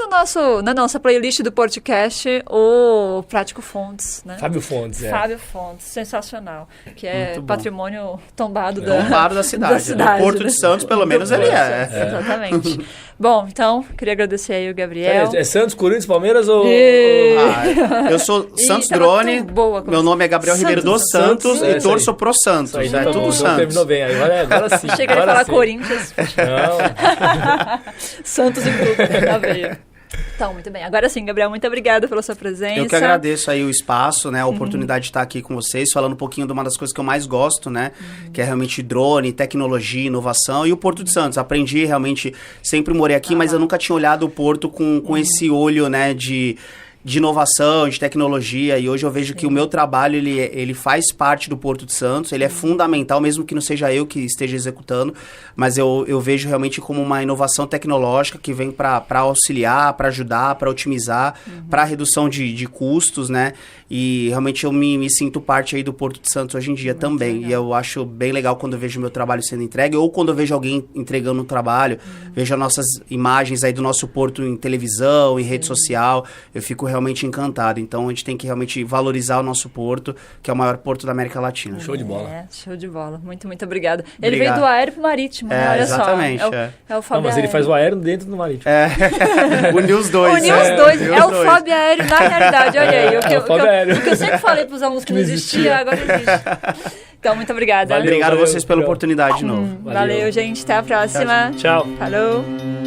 na nossa playlist do podcast o Prático Fontes, né? Fábio Fontes, Fábio Fontes, sensacional. Que é patrimônio tombado da cidade. O Porto de Santos, pelo menos, ele é. Exatamente. Bom, então, queria agradecer aí o Gabriel. É Santos, Corinthians, Palmeiras ou... Eu sou Santos Drone, meu nome é Gabriel Ribeiro dos Santos e torço pro Santos. Aí, é tudo Santos. Terminou bem, agora sim. Chega a falar Corinthians. Não. Santos e tudo, na veia. Então, muito bem. Agora sim, Gabriel, muito obrigada pela sua presença. Eu que agradeço aí o espaço, né, a oportunidade de estar aqui com vocês, falando um pouquinho de uma das coisas que eu mais gosto, né, que é realmente drone, tecnologia, inovação e o Porto de Santos. Aprendi realmente, sempre morei aqui, mas eu nunca tinha olhado o Porto com esse olho, né, de inovação, de tecnologia, e hoje eu vejo que o meu trabalho, ele faz parte do Porto de Santos, ele é fundamental, mesmo que não seja eu que esteja executando, mas eu vejo realmente como uma inovação tecnológica que vem para auxiliar, para ajudar, para otimizar, para redução de custos, né, e realmente eu me sinto parte aí do Porto de Santos hoje em dia também, legal. E eu acho bem legal quando eu vejo meu trabalho sendo entregue, ou quando eu vejo alguém entregando um trabalho, vejo as nossas imagens aí do nosso Porto em televisão, em rede social, eu fico realmente encantado. Então a gente tem que realmente valorizar o nosso porto, que é o maior porto da América Latina. Show de bola. Show de bola. Muito, muito obrigada. Ele veio do aéreo pro marítimo, né? Olha exatamente, só. É o Fábio. Não, mas ele faz o aéreo dentro do marítimo. Uniu os dois. Uniu os dois. É o Fábio Aéreo na realidade. Olha aí. O que eu sempre falei pros alunos que não existia, agora existe. Então, muito obrigada. Obrigado a vocês pela oportunidade de novo. Valeu, gente. Até a próxima. Tchau. Falou.